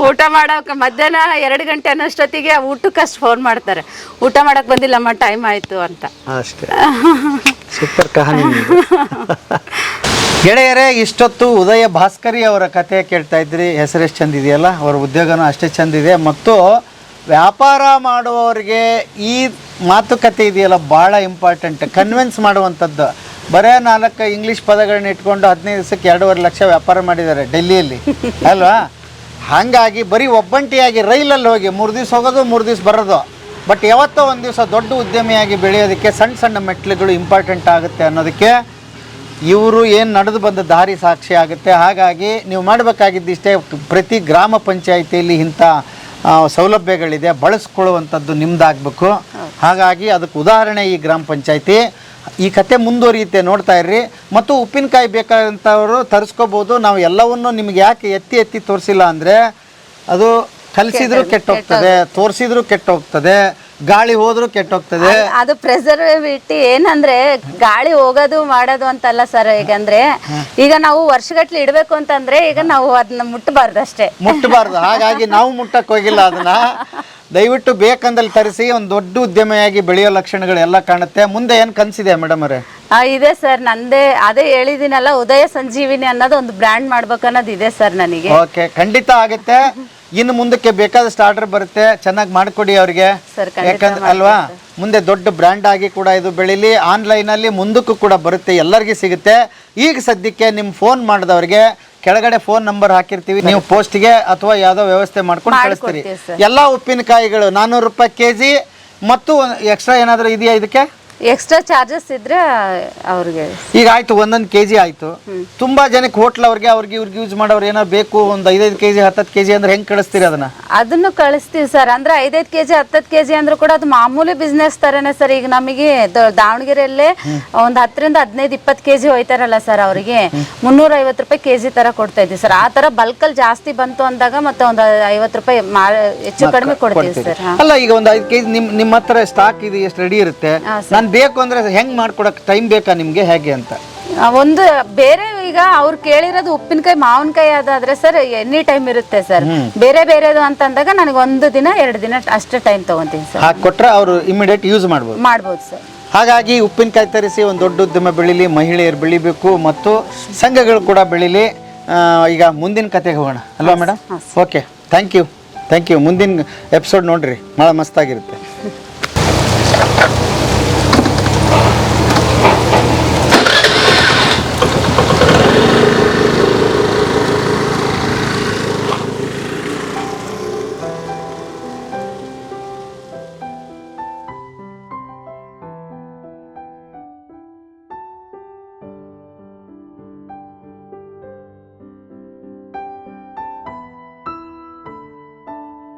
ಊಟ ಮಾಡೋಕೆ ಮಧ್ಯಾಹ್ನ 2 ಗಂಟೆ ಅನ್ನೋಷ್ಟೊತ್ತಿಗೆ ಊಟಕ್ಕೆ ಅಷ್ಟು ಫೋನ್ ಮಾಡ್ತಾರೆ, ಊಟ ಮಾಡಕ್ ಬಂದಿಲ್ಲಮ್ಮ, ಟೈಮ್ ಆಯ್ತು ಅಂತ. ಸೂಪರ್ ಕಹಾನಿ. ಗೆಳೆಯರೇ, ಇಷ್ಟೊತ್ತು ಉದಯ ಭಾಸ್ಕರಿ ಅವರ ಕಥೆ ಕೇಳ್ತಾ ಇದ್ರಿ. ಹೆಸರು ಎಷ್ಟು ಚಂದ ಇದೆಯಲ್ಲ, ಅವರ ಉದ್ಯೋಗನೂ ಅಷ್ಟೇ ಚಂದ ಇದೆ. ಮತ್ತು ವ್ಯಾಪಾರ ಮಾಡುವವರಿಗೆ ಈ ಮಾತುಕತೆ ಇದೆಯಲ್ಲ ಭಾಳ ಇಂಪಾರ್ಟೆಂಟ್. ಕನ್ವಿನ್ಸ್ ಮಾಡುವಂಥದ್ದು. ಬರೇ 4 ಇಂಗ್ಲೀಷ್ ಪದಗಳನ್ನ ಇಟ್ಕೊಂಡು 15 ದಿವಸಕ್ಕೆ 2.5 ಲಕ್ಷ ವ್ಯಾಪಾರ ಮಾಡಿದ್ದಾರೆ ಡೆಲ್ಲಿಯಲ್ಲಿ ಅಲ್ವಾ? ಹಾಗಾಗಿ ಬರೀ ಒಬ್ಬಂಟಿಯಾಗಿ ರೈಲಲ್ಲಿ ಹೋಗಿ 3 ದಿವಸ ಹೋಗೋದು 3 ದಿವಸ ಬರೋದು. ಬಟ್ ಯಾವತ್ತೋ ಒಂದು ದಿವಸ ದೊಡ್ಡ ಉದ್ಯಮಿಯಾಗಿ ಬೆಳೆಯೋದಕ್ಕೆ ಸಣ್ಣ ಮೆಟ್ಲುಗಳು ಇಂಪಾರ್ಟೆಂಟ್ ಆಗುತ್ತೆ ಅನ್ನೋದಕ್ಕೆ ಇವರು ಏನು ನಡೆದು ಬಂದ ದಾರಿ ಸಾಕ್ಷಿ ಆಗುತ್ತೆ. ಹಾಗಾಗಿ ನೀವು ಮಾಡಬೇಕಾಗಿದ್ದಿಷ್ಟೇ, ಪ್ರತಿ ಗ್ರಾಮ ಪಂಚಾಯಿತಿಯಲ್ಲಿ ಇಂಥ ಸೌಲಭ್ಯಗಳಿದೆ, ಬಳಸ್ಕೊಳ್ಳುವಂಥದ್ದು ನಿಮ್ದಾಗಬೇಕು. ಹಾಗಾಗಿ ಅದಕ್ಕೆ ಉದಾಹರಣೆ ಈ ಗ್ರಾಮ ಪಂಚಾಯಿತಿ. ಈ ಕತೆ ಮುಂದುವರಿಯುತ್ತೆ, ನೋಡ್ತಾ ಇರ್ರಿ. ಮತ್ತು ಉಪ್ಪಿನಕಾಯಿ ಬೇಕಾದಂಥವರು ತರಿಸ್ಕೋಬೋದು. ನಾವು ಎಲ್ಲವನ್ನೂ ನಿಮ್ಗೆ ಯಾಕೆ ಎತ್ತಿ ತೋರಿಸಿಲ್ಲ ಅಂದರೆ, ಅದು ಕಲಿಸಿದ್ರು ಕೆಟ್ಟೋಗ್ತದೆ, ತೋರಿಸಿದ್ರು ಕೆಟ್ಟೋಗ್ತದೆ, ಗಾಳಿ ಹೋದ್ರು ಕೆಟ್ಟೋಗ್ತದೆ. ಅದು ಪ್ರಿಸರ್ವೇಟಿವ್ ಏನಂದ್ರೆ ಗಾಳಿ ಹೋಗೋದು ಮಾಡೋದು ಅಂತಲ್ಲ ಸರ್. ಈಗಂದ್ರೆ ಈಗ ನಾವು ವರ್ಷಗಟ್ಲೆ ಇಡಬೇಕು ಅಂತಂದ್ರೆ ಈಗ ನಾವು ಅದನ್ನ ಮುಟ್ಟಬಾರ್ದು ಅಷ್ಟೇ, ಮುಟ್ಟಬಾರ್ದು. ಹಾಗಾಗಿ ನಾವು ಮುಟ್ಟಕ್ಕೆ ಹೋಗಿಲ್ಲ ಅದನ್ನ. ದಯವಿಟ್ಟು ಬೇಕಂದಲ್ಲಿ ತರಿಸಿ ಒಂದು ದೊಡ್ಡ ಉದ್ಯಮಿಯಾಗಿ ಬೆಳೆಯೋ ಲಕ್ಷಣಗಳೆಲ್ಲ ಕಾಣುತ್ತೆ. ಮುಂದೆ ಏನು ಕನಸಿದೆ ಮೇಡಮ್ ಅವರೇ? ಇದೆ ಸರ್, ನಂದೇ ಅದೇ ಹೇಳಿದಿನಲ್ಲ, ಉದಯ ಸಂಜೀವಿನಿ ಅನ್ನೋದು ಒಂದು ಬ್ರ್ಯಾಂಡ್ ಮಾಡ್ಬೇಕು ಅನ್ನೋದು ಇದೆ ಸರ್ ನನಗೆ. ಓಕೆ, ಖಂಡಿತ ಆಗುತ್ತೆ. ಇನ್ನು ಮುಂದಕ್ಕೆ ಬೇಕಾದಷ್ಟು ಆರ್ಡರ್ ಬರುತ್ತೆ. ಚೆನ್ನಾಗಿ ಮಾಡಿಕೊಡಿ ಅವರಿಗೆ, ಯಾಕಂದ್ರೆ ಅಲ್ವಾ, ಮುಂದೆ ದೊಡ್ಡ ಬ್ರ್ಯಾಂಡ್ ಆಗಿ ಕೂಡ ಇದು ಬೆಳೀಲಿ. ಆನ್ಲೈನಲ್ಲಿ ಮುಂದಕ್ಕೂ ಕೂಡ ಬರುತ್ತೆ, ಎಲ್ಲರಿಗೂ ಸಿಗುತ್ತೆ. ಈಗ ಸದ್ಯಕ್ಕೆ ನಿಮ್ಮ ಫೋನ್ ಮಾಡಿದವ್ರಿಗೆ ಕೆಳಗಡೆ ಫೋನ್ ನಂಬರ್ ಹಾಕಿರ್ತೀವಿ, ನೀವು ಪೋಸ್ಟ್ಗೆ ಅಥವಾ ಯಾವುದೋ ವ್ಯವಸ್ಥೆ ಮಾಡ್ಕೊಂಡು ಕಳಿಸ್ತೀರಿ. ಎಲ್ಲ ಉಪ್ಪಿನಕಾಯಿಗಳು 400 ರೂಪಾಯಿ ಕೆಜಿ. ಮತ್ತು ಎಕ್ಸ್ಟ್ರಾ ಏನಾದರೂ ಇದೆಯಾ ಇದಕ್ಕೆ? ಎಕ್ಸ್ಟ್ರಾ ಚಾರ್ಜಸ್ ಇದ್ರೆ ಅವ್ರಿಗೆ. ಈಗ ಆಯ್ತು, 1 ಕೆಜಿ ಆಯ್ತು. ತುಂಬಾ ಜನಕ್ಕೆ ಹೋಟ್ಲ್ ಅವ್ರಿಗೆ ಇವ್ರಿಗೆ ಯೂಸ್ ಮಾಡೋರು ಏನಾದ್ರು ಬೇಕು, ಒಂದು 5 ಕೆಜಿ 10 ಕೆಜಿ ಅಂದ್ರೆ ಹೆಂಗ್ ಕಳಿಸ್ತೀರಿ ಅದನ್ನ? ಅದನ್ನು ಕಳಿಸ್ತೀವಿ ಸರ್. ಅಂದ್ರೆ 5 ಕೆಜಿ 10 ಕೆಜಿ ಅಂದ್ರೂ ಕೂಡ ಅದು ಮಾಮೂಲಿ ಬಿಸ್ನೆಸ್ ತರನೇ ಸರ್. ಈಗ ನಮಗೆ ದಾವಣಗೆರೆಯಲ್ಲೇ ಒಂದು 10 ರಿಂದ 15 20 ಕೆಜಿ ಹೋಯ್ತಾರಲ್ಲ ಸರ್, ಅವರಿಗೆ 350 ರೂಪಾಯಿ ಕೆಜಿ ತರ ಕೊಡ್ತಾ ಇದ್ದೀವಿ ಸರ್. ಆ ತರ ಬಲ್ಕಲ್ಲಿ ಜಾಸ್ತಿ ಬಂತು ಅಂದಾಗ ಮತ್ತೆ ಒಂದು 50 ರೂಪಾಯಿ ಹೆಚ್ಚು ಕಡಿಮೆ ಕೊಡ್ತೀವಿ ಸರ್. ಅಲ್ಲ, ಈಗ ಒಂದು 5 ಕೆಜಿ ನಿಮ್ಮ ಹತ್ರ ಸ್ಟಾಕ್ ಇದೆ, ಎಷ್ಟು ರೆಡಿ ಇರುತ್ತೆ. ನಾನು ಬೇಕು ಅಂದ್ರೆ ಹೆಂಗ್ ಮಾಡ್ಕೊಡಕ್ ಟೈಮ್ ಬೇಕಾ ನಿಮ್ಗೆ, ಹೇಗೆ ಅಂತ? ಒಂದು ಬೇರೆ ಈಗ ಅವ್ರು ಕೇಳಿರೋದು ಉಪ್ಪಿನಕಾಯಿ ಮಾವಿನಕಾಯಿ ಅದಾದ್ರೆ ಸರ್ ಎನಿ ಟೈಮ್ ಇರುತ್ತೆ ಸರ್. ಬೇರೆ ಬೇರೆದು ಅಂತಂದಾಗ ನನಗೆ 1 ದಿನ 2 ದಿನ ಅಷ್ಟೇ ಟೈಮ್ ತಗೊಂತೀನಿ ಸರ್. ಹಾಗೆ ಕೊಟ್ರೆ ಅವರು ಇಮಿಡಿಯೇಟ್ ಯೂಸ್ ಮಾಡ್ಬೋದು. ಸರ್. ಹಾಗಾಗಿ ಉಪ್ಪಿನಕಾಯಿ ತರಿಸಿ ಒಂದು ದೊಡ್ಡ ಉದ್ಯಮ ಬೆಳೀಲಿ, ಮಹಿಳೆಯರು ಬೆಳಿಬೇಕು ಮತ್ತು ಸಂಘಗಳು ಕೂಡ ಬೆಳೀಲಿ. ಈಗ ಮುಂದಿನ ಕತೆಗೆ ಹೋಗೋಣ ಅಲ್ವಾ ಮೇಡಮ್? Okay, thank you. ಮುಂದಿನ ಎಪಿಸೋಡ್ ನೋಡ್ರಿ, ಭಾಳ ಮಸ್ತಾಗಿರುತ್ತೆ.